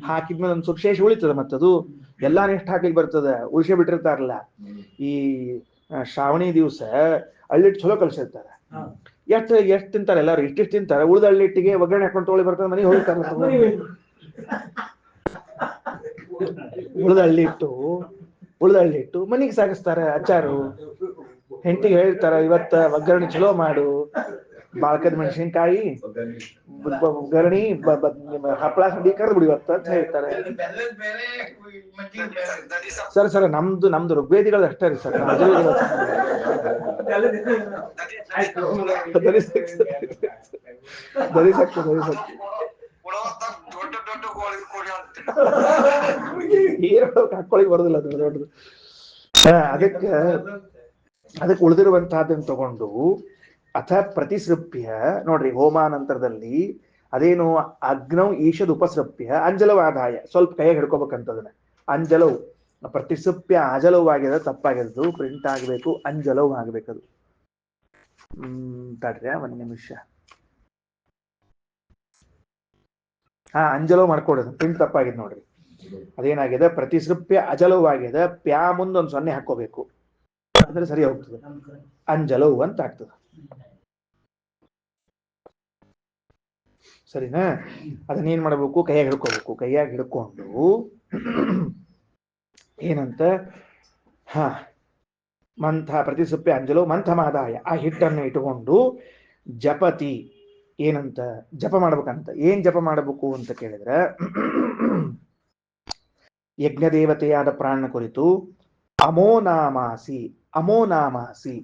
ಹಾಕಿದ್ಮೇಲೆ ಒಂದು ಸುಶೇಷ ಉಳಿತದ, ಮತ್ತದು ಎಲ್ಲಾನು ಎಷ್ಟು ಹಾಕ್ಲಿಕ್ಕೆ ಬರ್ತದ, ಉಳಿಸೇ ಬಿಟ್ಟಿರ್ತಾರಲ್ಲ. ಈ ಶ್ರಾವಣಿ ದಿವಸ ಅಳ್ಳಿಟ್ಟು ಚಲೋ ಕಲ್ಸಿರ್ತಾರ. ಎಷ್ಟು ತಿಂತಾರೆ ಎಲ್ಲಾರು, ಇಷ್ಟಿಷ್ಟು ತಿಂತಾರೆ. ಉಳಿದ ಅಳ್ಳಿಟ್ಟಿಗೆ ಒಗ್ಗರಣೆ ಹಾಕೊಂಡು ತೊಗೊಳ್ಳಿ ಬರ್ತದೆ, ಮನೆಗೆ ಹೋಗ್ತಾರೆ. ಉಳಿದ ಹಳ್ಳಿಟ್ಟು ಮನೆಗೆ ಸಾಗಿಸ್ತಾರೆ. ಅಚ್ಚಾರು ಹೆಂಡತಿಗೆ ಹೇಳ್ತಾರ, ಇವತ್ತ ಒಗ್ಗರಣೆ ಚಲೋ ಮಾಡು, ಬಾಳ್ಕದ ಮೆಣಸಿನ್ಕಾಯಿ ಒಗ್ಗರಣಿ ಹಪ್ಪಳ ಹಂಡಿ ಕರೆದು ಬಿಡಿವತ್ತ ಅಂತ ಹೇಳ್ತಾರೆ. ಸರ್ ನಮ್ದು ಋಗ್ವೇದಿಗಳು ಅಷ್ಟೇ ರೀ ಸರ್. ಹಾಕೊಳ್ಳಿ ಬರೋದಿಲ್ಲ ಅದು ದೊಡ್ಡದು. ಅದಕ್ಕೆ ಉಳಿದಿರುವಂತಹದ್ದನ್ನು ತಗೊಂಡು ಅಥ ಪ್ರತಿಸೃಪ್ಯ ನೋಡ್ರಿ, ಹೋಮಾನಂತರದಲ್ಲಿ ಅದೇನು ಅಗ್ನೌ ಈಶದ್ ಉಪಸೃಪ್ಯ ಅಂಜಲವ್ ಆದಾಯ ಸ್ವಲ್ಪ ಕೈಯಾಗ ಹಿಡ್ಕೋಬೇಕಂತದನ್ನ. ಅಂಜಲವ್ ಪ್ರತಿಸೃಪ್ಯ ಅಜಲವ್ ಆಗ್ಯದ, ತಪ್ಪಾಗಿದ್ದು ಪ್ರಿಂಟ್ ಆಗ್ಬೇಕು, ಅಂಜಲವ್ ಆಗ್ಬೇಕದು. ತಡ್ರಿ ಒಂದ್ ನಿಮಿಷ. ಅಂಜಲವ್ ಮಾಡ್ಕೊಡೋದು, ಪ್ರಿಂಟ್ ತಪ್ಪಾಗಿದೆ ನೋಡ್ರಿ. ಅದೇನಾಗಿದೆ, ಪ್ರತಿಸೃಪ್ಯ ಅಜಲವ್ ಆಗಿದೆ, ಪ್ಯಾ ಮುಂದೊಂದು 0 ಹಾಕೋಬೇಕು. ಅಂದ್ರೆ ಸರಿ ಹೋಗ್ತದೆ. ಅಂಜಲೋ ಅಂತ ಆಗ್ತದೆ. ಸರಿನಾ? ಅದನ್ನೇನ್ ಮಾಡ್ಬೇಕು? ಕೈಯಾಗ ಹಿಡ್ಕೋಬೇಕು. ಕೈಯಾಗ ಹಿಡ್ಕೊಂಡು ಏನಂತ ಹಾ ಮಂಥ ಪ್ರತಿಸುಪ್ಪೆ ಅಂಜಲೋ ಮಂಥಮಾದಾಯ, ಆ ಹಿಟ್ಟನ್ನು ಇಟ್ಟುಕೊಂಡು ಜಪತಿ, ಏನಂತ ಜಪ ಮಾಡ್ಬೇಕಂತ. ಏನ್ ಜಪ ಮಾಡಬೇಕು ಅಂತ ಕೇಳಿದ್ರೆ ಯಜ್ಞದೇವತೆಯಾದ ಪ್ರಾಣ ಕುರಿತು ಅಮೋನಾಮಾಸಿ, ಅಮೋನಾಮಾಸಿ,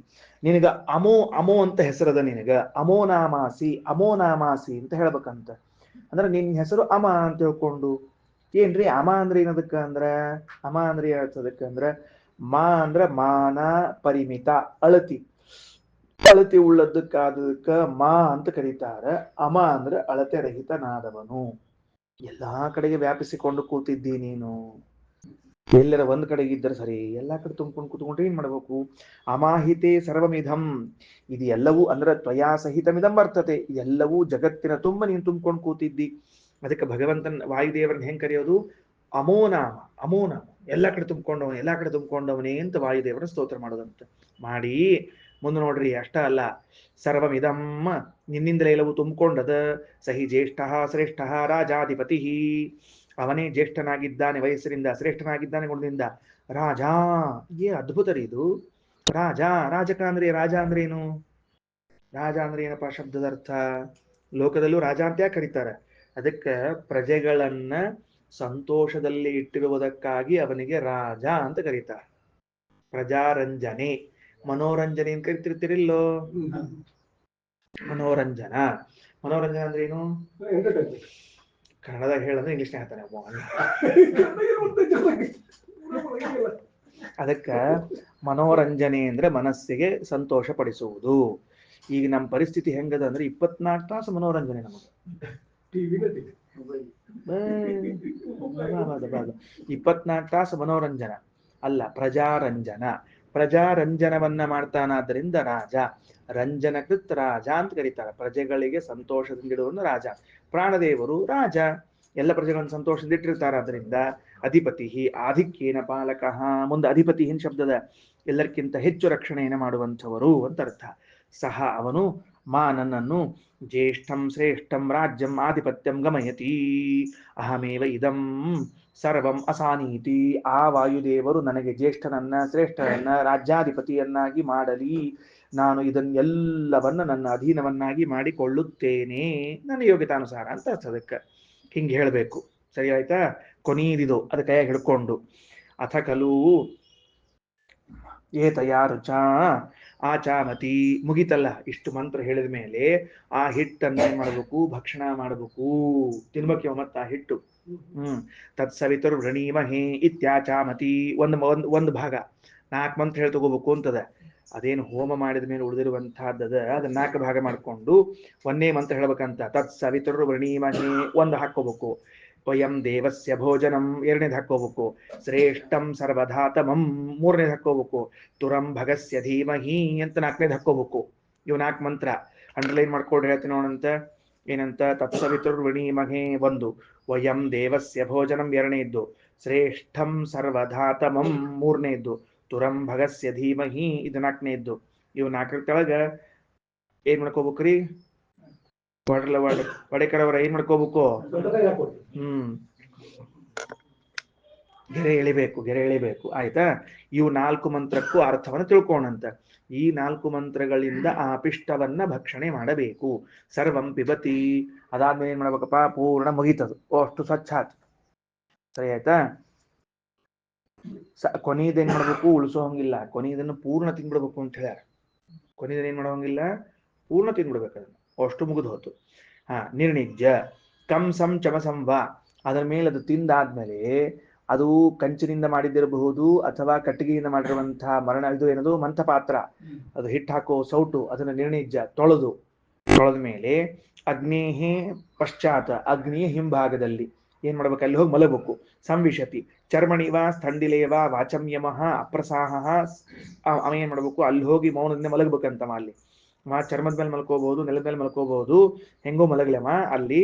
ನಿನಗ ಅಮೋ ಅಮೋ ಅಂತ ಹೆಸರದ, ನಿನಗ ಅಮೋನಾಮಾಸಿ, ಅಮೋನಾಮಾಸಿ ಅಂತ ಹೇಳ್ಬೇಕಂತ. ಅಂದ್ರೆ ನಿನ್ನ ಹೆಸರು ಅಮ ಅಂತ ಹೇಳ್ಕೊಂಡು, ಏನ್ರಿ ಅಮ ಅಂದ್ರೆ ಏನದಕ್ಕ ಅಂದ್ರ, ಅಮ ಅಂದ್ರೆ ಏನದಕ್ಕ ಅಂದ್ರ, ಮಾ ಅಂದ್ರ ಮಾನ ಪರಿಮಿತ, ಅಳತಿ, ಅಳತಿ ಉಳ್ಳದಕ್ಕಾದಕ್ಕ ಮಾ ಅಂತ ಕರೀತಾರ. ಅಮ ಅಂದ್ರೆ ಅಳತೆ ರಹಿತನಾದವನು. ಎಲ್ಲಾ ಕಡೆಗೆ ವ್ಯಾಪಿಸಿಕೊಂಡು ಕೂತಿದ್ದಿ ನೀನು. ಎಲ್ಲರ ಒಂದ್ ಕಡೆಗೆ ಇದ್ದರೆ ಸರಿ, ಎಲ್ಲಾ ಕಡೆ ತುಂಬ್ಕೊಂಡು ಕೂತ್ಕೊಂಡ್ರೆ ಏನ್ ಮಾಡ್ಬೇಕು? ಅಮಾಹಿತೆ ಸರ್ವಮಿಧಂ, ಇದು ಎಲ್ಲವೂ ಅಂದ್ರೆ ತ್ವಯಾ ಸಹಿತಮಿದಂ ವರ್ತತೆ, ಎಲ್ಲವೂ ಜಗತ್ತಿನ ತುಂಬ ನೀನು ತುಂಬ್ಕೊಂಡು ಕೂತಿದ್ದಿ. ಅದಕ್ಕೆ ಭಗವಂತನ ವಾಯುದೇವರನ್ನ ಹೆಂಗ್ ಕರೆಯೋದು? ಅಮೋನಾಮ, ಅಮೋನಾಮ, ಎಲ್ಲಾ ಕಡೆ ತುಂಬಿಕೊಂಡವನೇ, ಎಲ್ಲಾ ಕಡೆ ತುಂಬಿಕೊಂಡವನೇ ಅಂತ ವಾಯುದೇವರ ಸ್ತೋತ್ರ ಮಾಡೋದಂತ ಮಾಡಿ. ಮುಂದೆ ನೋಡ್ರಿ, ಅಷ್ಟ ಅಲ್ಲ, ಸರ್ವಮಿದಂ, ನಿನ್ನಿಂದಲೇ ಎಲ್ಲವೂ ತುಂಬಿಕೊಂಡದ. ಸಹಿ ಜ್ಯೇಷ್ಠ ಶ್ರೇಷ್ಠ ರಾಜಾಧಿಪತಿ, ಅವನೇ ಜ್ಯೇಷ್ಠನಾಗಿದ್ದಾನೆ, ವಯಸ್ಸಿನಿಂದ ಶ್ರೇಷ್ಠನಾಗಿದ್ದಾನೆ ಗುಣದಿಂದ. ರಾಜ, ಏ ಅದ್ಭುತ ರೀ ಇದು. ರಾಜ, ರಾಜಕ ಅಂದ್ರೆ, ರಾಜ ಅಂದ್ರೆ ಏನು? ರಾಜ ಅಂದ್ರೆ ಏನಪ್ಪ ಶಬ್ದದ ಅರ್ಥ? ಲೋಕದಲ್ಲೂ ರಾಜ ಅಂತ ಯಾಕೆ ಕರೀತಾರೆ? ಅದಕ್ಕೆ ಪ್ರಜೆಗಳನ್ನ ಸಂತೋಷದಲ್ಲಿ ಇಟ್ಟಿರುವುದಕ್ಕಾಗಿ ಅವನಿಗೆ ರಾಜ ಅಂತ ಕರೀತಾರೆ. ಪ್ರಜಾರಂಜನೆ, ಮನೋರಂಜನೆ ಅಂತ ಕರಿತಿರ್ತಿರಿಲ್ಲೋ? ಮನೋರಂಜನ, ಮನೋರಂಜನೆ ಅಂದ್ರೆ ಏನು? ಕನ್ನಡದಾಗ ಹೇಳಂದ್ರೆ ಇಂಗ್ಲಿಷ್ ಹೇಳ್ತಾನೆ. ಅದಕ್ಕ ಮನೋರಂಜನೆ ಅಂದ್ರೆ ಮನಸ್ಸಿಗೆ ಸಂತೋಷ ಪಡಿಸುವುದು. ಈಗ ನಮ್ಮ ಪರಿಸ್ಥಿತಿ ಹೆಂಗದ ಅಂದ್ರೆ 24 ತಾಸು ಮನೋರಂಜನೆ ನಮಗೆ. 24 ತಾಸು ಮನೋರಂಜನ ಅಲ್ಲ, ಪ್ರಜಾರಂಜನ. ಪ್ರಜಾರಂಜನವನ್ನ ಮಾಡ್ತಾನಾದ್ದರಿಂದ ರಾಜ, ರಂಜನಕೃತ್ ರಾಜ ಅಂತ ಕರೀತಾರೆ. ಪ್ರಜೆಗಳಿಗೆ ಸಂತೋಷದಿಂದಿಡುವನು ರಾಜ. ಪ್ರಾಣದೇವರು ರಾಜ, ಎಲ್ಲ ಪ್ರಜೆಗಳನ್ನು ಸಂತೋಷದಿಂದ ಇಟ್ಟಿರ್ತಾರೆ. ಅದರಿಂದ ಅಧಿಪತಿ, ಆಧಿಕ್ಯೇನ ಪಾಲಕ, ಮುಂದೆ ಅಧಿಪತಿ ಹಿಂದ್ ಶಬ್ದದ ಎಲ್ಲರಿಗಿಂತ ಹೆಚ್ಚು ರಕ್ಷಣೆಯನ್ನು ಮಾಡುವಂಥವರು ಅಂತ ಅರ್ಥ. ಸಹ ಅವನು, ಮಾ ನನ್ನನ್ನು, ಜ್ಯೇಷ್ಠಂ ಶ್ರೇಷ್ಠಂ ರಾಜ್ಯಂ ಆಧಿಪತ್ಯಂ ಗಮಯತಿ, ಅಹಮೇವ ಇದಂ ಸರ್ವಂ ಅಸಾನೀತಿ, ಆ ವಾಯುದೇವರು ನನಗೆ ಜ್ಯೇಷ್ಠನನ್ನ ಶ್ರೇಷ್ಠನನ್ನ ರಾಜ್ಯಾಧಿಪತಿಯನ್ನಾಗಿ ಮಾಡಲಿ, ನಾನು ಇದನ್ನೆಲ್ಲವನ್ನ ನನ್ನ ಅಧೀನವನ್ನಾಗಿ ಮಾಡಿಕೊಳ್ಳುತ್ತೇನೆ ನನ್ನ ಯೋಗ್ಯತಾನುಸಾರ ಅಂತ ಅದಕ್ಕೆ ಹಿಂಗೆ ಹೇಳಬೇಕು. ಸರಿ ಆಯ್ತಾ? ಕೊನೀದಿದು ಅದ ಕೈಯಾಗಿ ಹಿಡ್ಕೊಂಡು. ಅಥ ಖಲು ಏತಯಾ ರುಚಾ ಆಚಾಮತಿ, ಮುಗಿತಲ್ಲ. ಇಷ್ಟು ಮಂತ್ರ ಹೇಳಿದ ಮೇಲೆ ಆ ಹಿಟ್ಟನ್ನು ಏನ್ ಮಾಡ್ಬೇಕು? ಭಕ್ಷಣ ಮಾಡ್ಬೇಕು, ತಿನ್ಬೇಕು ಮತ್ತ ಆ ಹಿಟ್ಟು. ತತ್ಸವಿತುರ್ ವೃಣೀಮಹೇ ಇತ್ಯಾಚಾಮತಿ, ಒಂದು ಭಾಗ 4 ಮಂತ್ರ ಹೇಳಿ ತಗೋಬೇಕು ಅಂತದ. ಅದೇನು ಹೋಮ ಮಾಡಿದ ಮೇಲೆ ಉಳಿದಿರುವಂತಹದ್ದದ, ಅದನ್ನ 4 ಭಾಗ ಮಾಡ್ಕೊಂಡು ಒಂದೇ ಮಂತ್ರ ಹೇಳ್ಬೇಕಂತ. ತತ್ಸವಿತುರ್ ವೃಣೀಮಹೇ ಒಂದು ಹಾಕೋಬೇಕು, ವಯಂ ದೇವಸ್ಯ ಭೋಜನಂ ಎರಡನೇದು ಹಾಕೋಬೇಕು, ಶ್ರೇಷ್ಠಂ ಸರ್ವಧಾತಮಂ ಮೂರನೇದು ಹಾಕೋಬೇಕು, ತುರಂ ಭಗಸ್ಯ ಧೀಮಹಿ ಅಂತ 4ನೇದು ಹಾಕೋಬೇಕು. ಇವು 4 ಮಂತ್ರ ಅಂಡರ್ಲೈನ್ ಮಾಡ್ಕೊಂಡು ಹೇಳ್ತೀನಿ ನೋಡಂತ. ಏನಂತ? ತತ್ಸವಿತುರ್ ವೃಣೀಮಹೇ ಒಂದು, ವಯಂ ದೇವಸ್ಯ ಭೋಜನಂ ಎರಡನೇದ್ದು, ಶ್ರೇಷ್ಠಂ ಸರ್ವಧಾತಮಂ ಮೂರನೇದ್ದು, ತುರಂ ಭಗಸ್ಯ ಧೀಮಹಿ ಇದು 4ನೇದ್ದು. ಇವು 4 ಕೆಳಗ ಏನ್ ಮಾಡ್ಕೋಬೇಕ್ರಿ? ವಡೆಕರವರ ಏನ್ ಮಾಡ್ಕೋಬೇಕು? ಗೆರೆ ಎಳಿಬೇಕು, ಗೆರೆ ಎಳಿಬೇಕು. ಆಯ್ತಾ? ಇವು 4 ಮಂತ್ರಕ್ಕೂ ಅರ್ಥವನ್ನು ತಿಳ್ಕೋಣಂತ. ಈ 4 ಮಂತ್ರಗಳಿಂದ ಆ ಪಿಷ್ಟವನ್ನ ಭಕ್ಷಣೆ ಮಾಡಬೇಕು. ಸರ್ವಂ ಪಿಬತಿ, ಅದಾದ್ಮೇಲೆ ಏನ್ ಮಾಡ್ಬೇಕಪ್ಪ? ಪೂರ್ಣ ಮುಗಿತದು, ಅಷ್ಟು ಸ್ವಚ್ಛ ಆಯ್ತು. ಸರಿ ಆಯ್ತಾ? ಕೊನೆಯದೇನ್ ಮಾಡ್ಬೇಕು? ಉಳಿಸೋ ಹಂಗಿಲ್ಲ, ಕೊನೆಯದನ್ನು ಪೂರ್ಣ ತಿನ್ಬಿಡ್ಬೇಕು ಅಂತ ಹೇಳ್ಯಾರ. ಕೊನೆಯದೇನ್ ಮಾಡೋ ಹಂಗಿಲ್ಲ, ಪೂರ್ಣ ತಿನ್ಬಿಡ್ಬೇಕು, ಅದನ್ನು ಅಷ್ಟು ಮುಗಿದು ಹೋತು. ನಿರ್ಣಿಜ್ಯ ಕಂಸಂ ಚಮಸಂವ, ಅದರ ಮೇಲೆ ಅದು ತಿಂದಾದ್ಮೇಲೆ ಅದು ಕಂಚಿನಿಂದ ಮಾಡಿದ್ದಿರಬಹುದು ಅಥವಾ ಕಟ್ಟಿಗೆಯಿಂದ ಮಾಡಿರುವಂತಹ ಇದು ಏನದು ಮಂಥಪಾತ್ರ, ಅದು ಹಿಟ್ಟು ಹಾಕೋ ಸೌಟು, ಅದನ್ನ ನಿರ್ಣಿಜ್ಯ ತೊಳೆದ ಮೇಲೆ ಅಗ್ನೇಹೇ ಪಶ್ಚಾತ್, ಅಗ್ನಿಯ ಹಿಂಭಾಗದಲ್ಲಿ ಏನ್ ಮಾಡ್ಬೇಕು? ಅಲ್ಲಿ ಹೋಗಿ ಮಲಗಬೇಕು. ಸಂವಿಶತಿ ಚರ್ಮಣಿವ ಸ್ಥಂಡಿಲೇವ ವಾಚಂ ಯಮಃ ಅಪ್ರಸಾಹ, ಅವ ಏನ್ ಮಾಡ್ಬೇಕು? ಅಲ್ಲಿ ಹೋಗಿ ಮೌನದಿಂದ ಮಲಗಬೇಕಂತವ. ಅಲ್ಲಿ ಚರ್ಮದ ಮೇಲೆ ಮಲ್ಕೋಬಹುದು, ನೆಲದ ಮೇಲೆ ಮಲ್ಕೋಬಹುದು, ಹೆಂಗೋ ಮಲಗ್ಲಮ್ಮ ಅಲ್ಲಿ.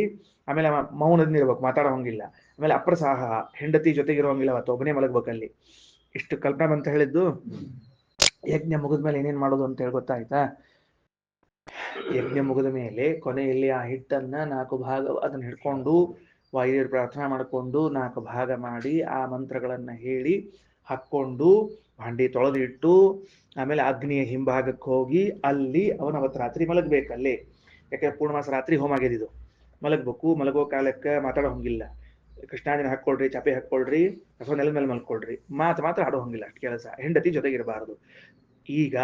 ಆಮೇಲೆ ಮೌನದಿಂದ ಇರ್ಬೇಕು, ಮಾತಾಡೋ ಹಂಗಿಲ್ಲ. ಆಮೇಲೆ ಅಪ್ರಸಾಹ, ಹೆಂಡತಿ ಜೊತೆಗಿರೋ ಹಂಗಿಲ್ಲ, ಅಥವಾ ಒಬ್ಬನೇ ಮಲಗ್ಬೇಕಲ್ಲಿ. ಇಷ್ಟು ಕಲ್ಪನಾ ಅಂತ ಹೇಳಿದ್ದು. ಯಜ್ಞ ಮುಗಿದ ಮೇಲೆ ಏನೇನ್ ಮಾಡೋದು ಅಂತ ಹೇಳಿ ಗೊತ್ತಾಯ್ತಾ? ಯಜ್ಞ ಮುಗಿದ ಮೇಲೆ ಕೊನೆಯಲ್ಲಿ ಆ ಹಿಟ್ಟನ್ನ 4 ಭಾಗ ಅದನ್ನ ಹಿಡ್ಕೊಂಡು ವಾಯುದೇವ್ರ ಪ್ರಾರ್ಥನಾ ಮಾಡಿಕೊಂಡು 4 ಭಾಗ ಮಾಡಿ ಆ ಮಂತ್ರಗಳನ್ನ ಹೇಳಿ ಹಾಕ್ಕೊಂಡು ಭಾಂಡಿ ತೊಳೆದಿಟ್ಟು ಆಮೇಲೆ ಅಗ್ನಿಯ ಹಿಂಭಾಗಕ್ಕೆ ಹೋಗಿ ಅಲ್ಲಿ ಅವನ ಅವತ್ತು ರಾತ್ರಿ ಮಲಗಬೇಕಲ್ಲೇ. ಯಾಕಂದ್ರೆ ಪೂರ್ಣಮಾಸ ರಾತ್ರಿ ಹೋಮ ಆಗಿದ್ದು ಮಲಗಬೇಕು. ಮಲಗೋ ಕಾಲಕ್ಕೆ ಮಾತಾಡೋ ಹಂಗಿಲ್ಲ. ಕೃಷ್ಣಾಜಿನ ಹಾಕ್ಕೊಳ್ರಿ, ಚಾಪೆ ಹಾಕ್ಕೊಳ್ರಿ, ಅಥವಾ ನೆಲದ ಮೇಲೆ ಮಲ್ಕೊಳ್ರಿ, ಮಾತ್ರ ಆಡೋ ಹಂಗಿಲ್ಲ. ಅಷ್ಟು ಕೆಲಸ. ಹೆಂಡತಿ ಜೊತೆಗಿರಬಾರದು. ಈಗ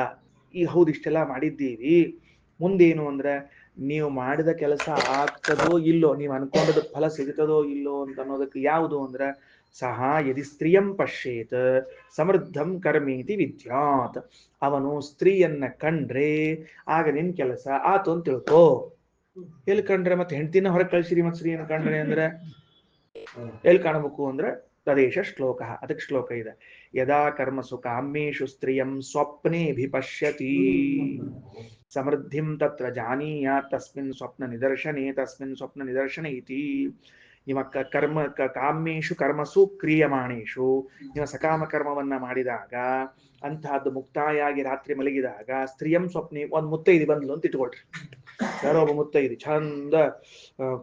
ಹೌದು ಇಷ್ಟೆಲ್ಲ ಮಾಡಿದ್ದೀವಿ, ಮುಂದೇನು ಅಂದ್ರೆ ನೀವು ಮಾಡಿದ ಕೆಲಸ ಆಗ್ತದೋ ಇಲ್ಲೋ, ನೀವು ಅನ್ಕೊಂಡದ ಫಲ ಸಿಗ್ತದೋ ಇಲ್ಲೋ ಅಂತ ಅನ್ನೋದಕ್ಕೆ ಯಾವುದು ಅಂದ್ರೆ ಸಹ ಯದಿ ಸ್ತ್ರೀಯಂ ಪಶ್ಯೇತ್ ಸಮೃದ್ಧಂ ಕರ್ಮೀತಿ ವಿದ್ಯಾತ್. ಅವನು ಸ್ತ್ರೀಯನ್ನ ಕಂಡ್ರೆ ಆಗ ನಿನ್ ಕೆಲಸ ಆತು ಅಂತ ತಿಳ್ಕೋ. ಎಲ್ಲಿ ಕಂಡ್ರೆ ಮತ್ತೆ ಹೆಂಡತಿನ ಹೊರಗೆ ಕಳಿಸಿರಿ, ಮತ್ತೆ ಸ್ತ್ರೀಯನ್ನ ಕಂಡ್ರೆ ಅಂದ್ರೆ ಎಲ್ಲಿ ಕಾಣಬೇಕು ಅಂದ್ರೆ ತದೇಶ ಶ್ಲೋಕ. ಅದಕ್ಕೆ ಶ್ಲೋಕ ಇದೆ, ಯದಾ ಕರ್ಮಸು ಕಾಮ್ಯೇಷು ಸ್ತ್ರೀಯಂ ಸ್ವಪ್ನೇಭಿಪಶ್ಯತಿ ಸಮೃದ್ಧಿಂ ತತ್ರ ಜಾನೀಯಾತ್ ತಸ್ಮಿನ್ ಸ್ವಪ್ನ ನಿದರ್ಶನೆ ಇತಿ. ಇವ ಕಾಮ್ಯೇಷು ಕರ್ಮಸು ಕ್ರಿಯಮಾಣೇಷು, ಇವ ಸಕಾಮ ಕರ್ಮವನ್ನ ಮಾಡಿದಾಗ ಅಂತಹದ್ದು ಮುಕ್ತಾಯಾಗಿ ರಾತ್ರಿ ಮಲಗಿದಾಗ ಸ್ತ್ರೀಯಂ ಸ್ವಪ್ನೆ ಒಂದು ಮುತ್ತೈದಿ ಬಂದ್ಲು ಅಂತ ಇಟ್ಕೊಳ್ರಿ. ಯಾರೋ ಒಬ್ಬ ಮುತ್ತೈದಿ ಚಂದ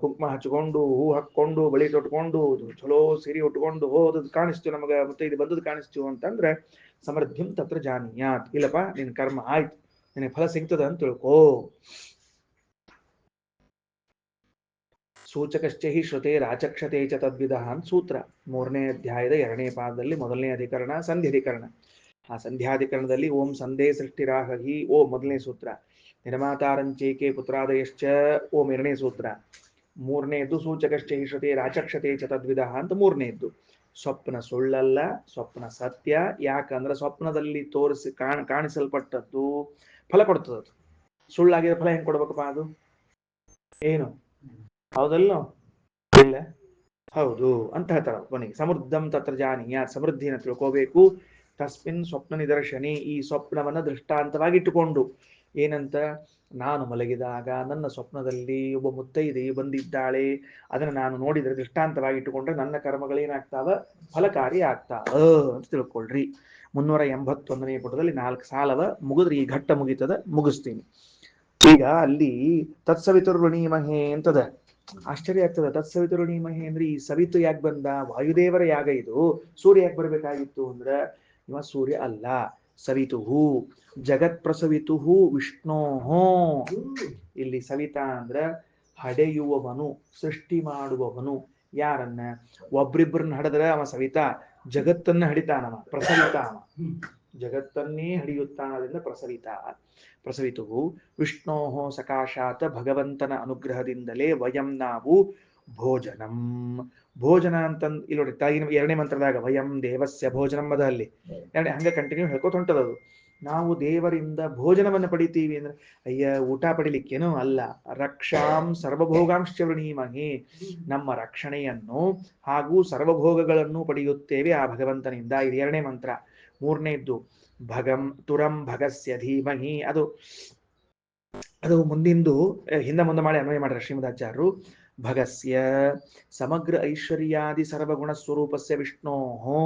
ಕುಂಕುಮ ಹಚ್ಕೊಂಡು, ಹೂ ಹಾಕೊಂಡು, ಬಳಿ ತೊಟ್ಕೊಂಡು, ಚಲೋ ಸೀರೆ ಉಟ್ಕೊಂಡು ಹೋದದ್ ಕಾಣಿಸ್ತು, ನಮಗ ಮುತ್ತೈದಿ ಬಂದದ್ ಕಾಣಿಸ್ತು ಅಂತಂದ್ರೆ ಸಮೃದ್ಧಿಂ ತತ್ರ ಜಾನೀಯಾತ್. ಇಲ್ಲಪ್ಪ ನಿನ್ ಕರ್ಮ ಆಯ್ತು, ನಿನಗೆ ಫಲ ಸಿಗ್ತದ ಅಂತ ತಿಳ್ಕೋ. ಸೂಚಕಶ್ಚ ಹಿ ಶ್ರುತೆ ರಾಚಕ್ಷತೆ ಚ ತದ್ವಿಧ ಅಂತ ಸೂತ್ರ. 3ನೇ ಅಧ್ಯಾಯದ 2ನೇ ಪಾದದಲ್ಲಿ 1ನೇ ಅಧಿಕರಣ ಸಂಧ್ಯಧಿಕರಣ. ಆ ಸಂಧ್ಯಾಧಿಕರಣದಲ್ಲಿ ಓಂ ಸಂಧೇ ಸೃಷ್ಟಿರಾಹಿ ಓಂ 1ನೇ ಸೂತ್ರ, ನಿರ್ಮಾತಾರಂಚೇಕೆ ಪುತ್ರಾದಯಶ್ಚ ಓಂ 2ನೇ ಸೂತ್ರ, 3ನೇದ್ದು ಸೂಚಕಶ್ಚ ಹಿ ಶ್ರುತೆ ರಾಚಕ್ಷತೆ ಚ ತದ್ವಿಧ ಅಂತ 3ನೇದ್ದು. ಸ್ವಪ್ನ ಸುಳ್ಳಲ್ಲ, ಸ್ವಪ್ನ ಸತ್ಯ. ಯಾಕಂದ್ರೆ ಸ್ವಪ್ನದಲ್ಲಿ ಕಾಣಿಸಲ್ಪಟ್ಟದ್ದು ಫಲ ಕೊಡ್ತದದು. ಸುಳ್ಳಾಗಿರೋ ಫಲ ಹೆಂಗ್ ಕೊಡ್ಬೇಕಪ್ಪ ಅದು? ಏನು ಹೌದಲ್ಲ? ಇಲ್ಲ ಹೌದು ಅಂತ ಹೇಳ್ತಾರ. ಕೊನೆಗೆ ಸಮೃದ್ಧಂ ತತ್ರ ಜಾನೀಯ, ಸಮೃದ್ಧಿನ ತಿಳ್ಕೋಬೇಕು. ತಸ್ಮಿನ್ ಸ್ವಪ್ನ ನಿದರ್ಶನೆ, ಈ ಸ್ವಪ್ನವನ್ನ ದೃಷ್ಟಾಂತವಾಗಿಟ್ಟುಕೊಂಡು. ಏನಂತ? ನಾನು ಮಲಗಿದಾಗ ನನ್ನ ಸ್ವಪ್ನದಲ್ಲಿ ಒಬ್ಬ ಮುತ್ತೈದೆ ಬಂದಿದ್ದಾಳೆ, ಅದನ್ನ ನಾನು ನೋಡಿದ್ರೆ ದೃಷ್ಟಾಂತವಾಗಿಟ್ಟುಕೊಂಡ್ರೆ ನನ್ನ ಕರ್ಮಗಳೇನಾಗ್ತಾವ? ಫಲಕಾರಿ ಆಗ್ತಾವ ಅಂತ ತಿಳ್ಕೊಳ್ರಿ. 381ನೇ ಪುಟದಲ್ಲಿ 4 ಸಾಲವ ಮುಗಿದ್ರೆ ಈ ಘಟ್ಟ ಮುಗಿತದ, ಮುಗಿಸ್ತೀನಿ. ಈಗ ಅಲ್ಲಿ ತತ್ಸವಿತುರ್ವೃಣೀಮಹೇ ಅಂತದ. ಆಶ್ಚರ್ಯ ಆಗ್ತದೆ. ತತ್ಸವಿತುರ್ವೃಣೀಮಹೇ ಅಂದ್ರೆ ಈ ಸವಿತು ಯಾಕೆ ಬಂದ? ವಾಯುದೇವರ ಯಾಗ ಇದು. ಸೂರ್ಯ ಯಾಕೆ ಬರ್ಬೇಕಾಗಿತ್ತು ಅಂದ್ರೆ ಇವ ಸೂರ್ಯ ಅಲ್ಲ, ಸವಿತುಹು ಜಗತ್ ಪ್ರಸವಿತುಹು ವಿಷ್ಣೋಹೋ. ಇಲ್ಲಿ ಸವಿತಾ ಅಂದ್ರ ಹಡೆಯುವವನು, ಸೃಷ್ಟಿ ಮಾಡುವವನು. ಯಾರನ್ನ? ಒಬ್ರಿಬ್ಬರನ್ನ ಹಡಿದ್ರೆ ಅವ ಸವಿತಾ, ಜಗತ್ತನ್ನ ಹಡಿತಾನವ ಪ್ರಸವಿತಾವ. ಜಗತ್ತನ್ನೇ ಹಿಡಿಯುತ್ತಾನದಿಂದ ಪ್ರಸವಿತು ವಿಷ್ಣೋಹೋ ಸಕಾಶಾತ್, ಭಗವಂತನ ಅನುಗ್ರಹದಿಂದಲೇ ವಯಂ ನಾವು ಭೋಜನಂ. ಭೋಜನ ಅಂತ ಇಲ್ಲಿ ನೋಡಿ, ತಾಯಿನ 2ನೇ ಮಂತ್ರದಾಗ ವಯಂ ದೇವಸ್ಯ ಭೋಜನಂ ಅದ ಅಲ್ಲಿ. ಹಂಗೆ ಕಂಟಿನ್ಯೂ ಹೇಳ್ಕೊತ ಹೊಂಟದದು. ನಾವು ದೇವರಿಂದ ಭೋಜನವನ್ನು ಪಡಿತೀವಿ ಅಂದ್ರೆ ಅಯ್ಯ ಊಟ ಪಡಿಲಿಕ್ಕೇನೋ ಅಲ್ಲ. ರಕ್ಷಾಂ ಸರ್ವಭೋಗಾಂಶ್ಚ ವೃಣೀಮಹೇ, ನಮ್ಮ ರಕ್ಷಣೆಯನ್ನು ಹಾಗೂ ಸರ್ವಭೋಗಗಳನ್ನು ಪಡೆಯುತ್ತೇವೆ ಆ ಭಗವಂತನಿಂದ. ಇದು 2ನೇ ಮಂತ್ರ. 3ನೇದ್ದು ಭಗಂ ತುರಂ ಭಗಸ್ಯ ಧೀಮಹಿ, ಅದು ಮುಂದಿಂದು ಹಿಂದೆ ಮುಂದೆ ಮಾಡಿ ಅನ್ವಯ ಮಾಡ್ರ ಶ್ರೀಮದಾಚಾರ್ಯರು. ಭಗಸ್ಯ ಸಮಗ್ರ ಐಶ್ವರ್ಯಾದಿ ಸರ್ವಗುಣ ಸ್ವರೂಪಸ್ಯ ವಿಷ್ಣೋಹೋ,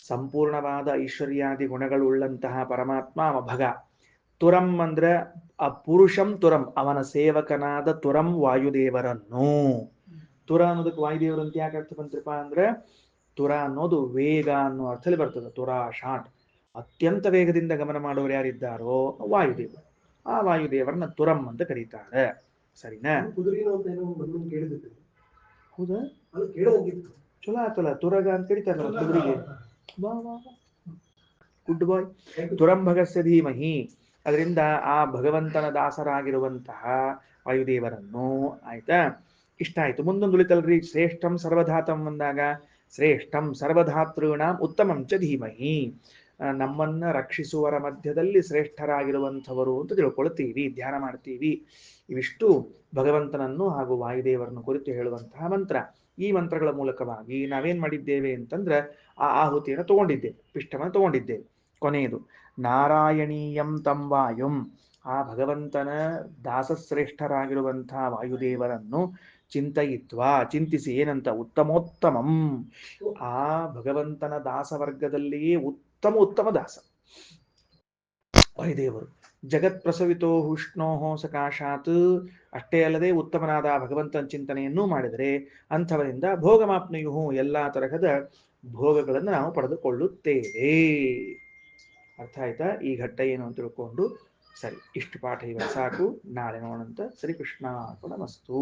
ಸಂಪೂರ್ಣವಾದ ಐಶ್ವರ್ಯಾದಿ ಗುಣಗಳುಳ್ಳಂತಹ ಪರಮಾತ್ಮ ಅವ ಭಗ. ತುರಂ ಅಂದ್ರೆ ಆ ಪುರುಷಂ ತುರಂ, ಅವನ ಸೇವಕನಾದ ತುರಂ ವಾಯುದೇವರನ್ನು. ತುರ ಅನ್ನೋದಕ್ಕೆ ವಾಯುದೇವರು ಅಂತ ಯಾಕೆ ಅರ್ಥ ಬಂತ್ರಪ್ಪ ಅಂದ್ರೆ ತುರ ಅನ್ನೋದು ವೇಗ ಅನ್ನೋ ಅರ್ಥದಲ್ಲಿ ಬರ್ತದೆ. ತುರ ಶಾಟ್, ಅತ್ಯಂತ ವೇಗದಿಂದ ಗಮನ ಮಾಡೋರು ಯಾರಿದ್ದಾರೋ ವಾಯುದೇವರು. ಆ ವಾಯುದೇವರನ್ನ ತುರಂ ಅಂತ ಕರೀತಾರೆ. ಸರಿನಾ? ಹೌದಾ? ಚಲೋ ಆತಲ್ಲ, ತುರಗ ಅಂತ ಕರೀತಾರಲ್ಲ ಕುದುರೆಗೆ. ಗುಡ್ ಬಾಯ್. ತುರಂ ಭಗಸ್ಯ ಧೀಮಹಿ, ಅದರಿಂದ ಆ ಭಗವಂತನ ದಾಸರಾಗಿರುವಂತಹ ವಾಯುದೇವರನ್ನು. ಆಯ್ತಾ? ಇಷ್ಟ ಆಯ್ತು. ಮುಂದೊಂದು ಉಳಿತಲ್ರಿ, ಶ್ರೇಷ್ಠಂ ಸರ್ವಧಾತಂ ಅಂದಾಗ ಶ್ರೇಷ್ಠಂ ಸರ್ವಧಾತೃಣಾಂ ಉತ್ತಮಂ ಚ ಧೀಮಹಿ, ನಮ್ಮನ್ನ ರಕ್ಷಿಸುವರ ಮಧ್ಯದಲ್ಲಿ ಶ್ರೇಷ್ಠರಾಗಿರುವಂಥವರು ಅಂತ ತಿಳ್ಕೊಳ್ತೀವಿ, ಧ್ಯಾನ ಮಾಡ್ತೀವಿ. ಇವಿಷ್ಟು ಭಗವಂತನನ್ನು ಹಾಗೂ ವಾಯುದೇವರನ್ನು ಕುರಿತು ಹೇಳುವಂತಹ ಮಂತ್ರ. ಈ ಮಂತ್ರಗಳ ಮೂಲಕವಾಗಿ ನಾವೇನ್ ಮಾಡಿದ್ದೇವೆ ಅಂತಂದ್ರೆ ಆ ಆಹುತಿಯನ್ನು ತಗೊಂಡಿದ್ದೇವೆ, ಪಿಷ್ಟವನ್ನು ತಗೊಂಡಿದ್ದೇವೆ. ಕೊನೆಯದು ನಾರಾಯಣೀಯಂ ತಂ ವಾಯುಂ, ಆ ಭಗವಂತನ ದಾಸಶ್ರೇಷ್ಠರಾಗಿರುವಂತಹ ವಾಯುದೇವರನ್ನು ಚಿಂತಿಸಿ ಏನಂತ? ಉತ್ತಮೋತ್ತಮಂ, ಆ ಭಗವಂತನ ದಾಸವರ್ಗದಲ್ಲಿಯೇ ಉತ್ತಮ ದಾಸ. ವಾಯುದೇವರು ಜಗತ್ ಪ್ರಸವಿತೋ ಉಷ್ಣೋ ಸಕಾಶಾತ್, ಅಷ್ಟೇ ಅಲ್ಲದೆ ಉತ್ತಮನಾದ ಭಗವಂತನ ಚಿಂತನೆಯನ್ನೂ ಮಾಡಿದರೆ ಅಂಥವರಿಂದ ಭೋಗಮಾಪ್ನುಯು, ಎಲ್ಲ ತರಹದ ಭೋಗಗಳನ್ನು ನಾವು ಪಡೆದುಕೊಳ್ಳುತ್ತೇವೆ. ಅರ್ಥ ಆಯ್ತಾ? ಈ ಘಟ್ಟ ಏನು ಅಂತ ತಿಳ್ಕೊಂಡು ಸರಿ, ಇಷ್ಟು ಪಾಠ ಇವಾಗ ಸಾಕು, ನಾಳೆ ನೋಡೋಣಂತ. ಶ್ರೀಕೃಷ್ಣ ಅರ್ಪಣಮಸ್ತು.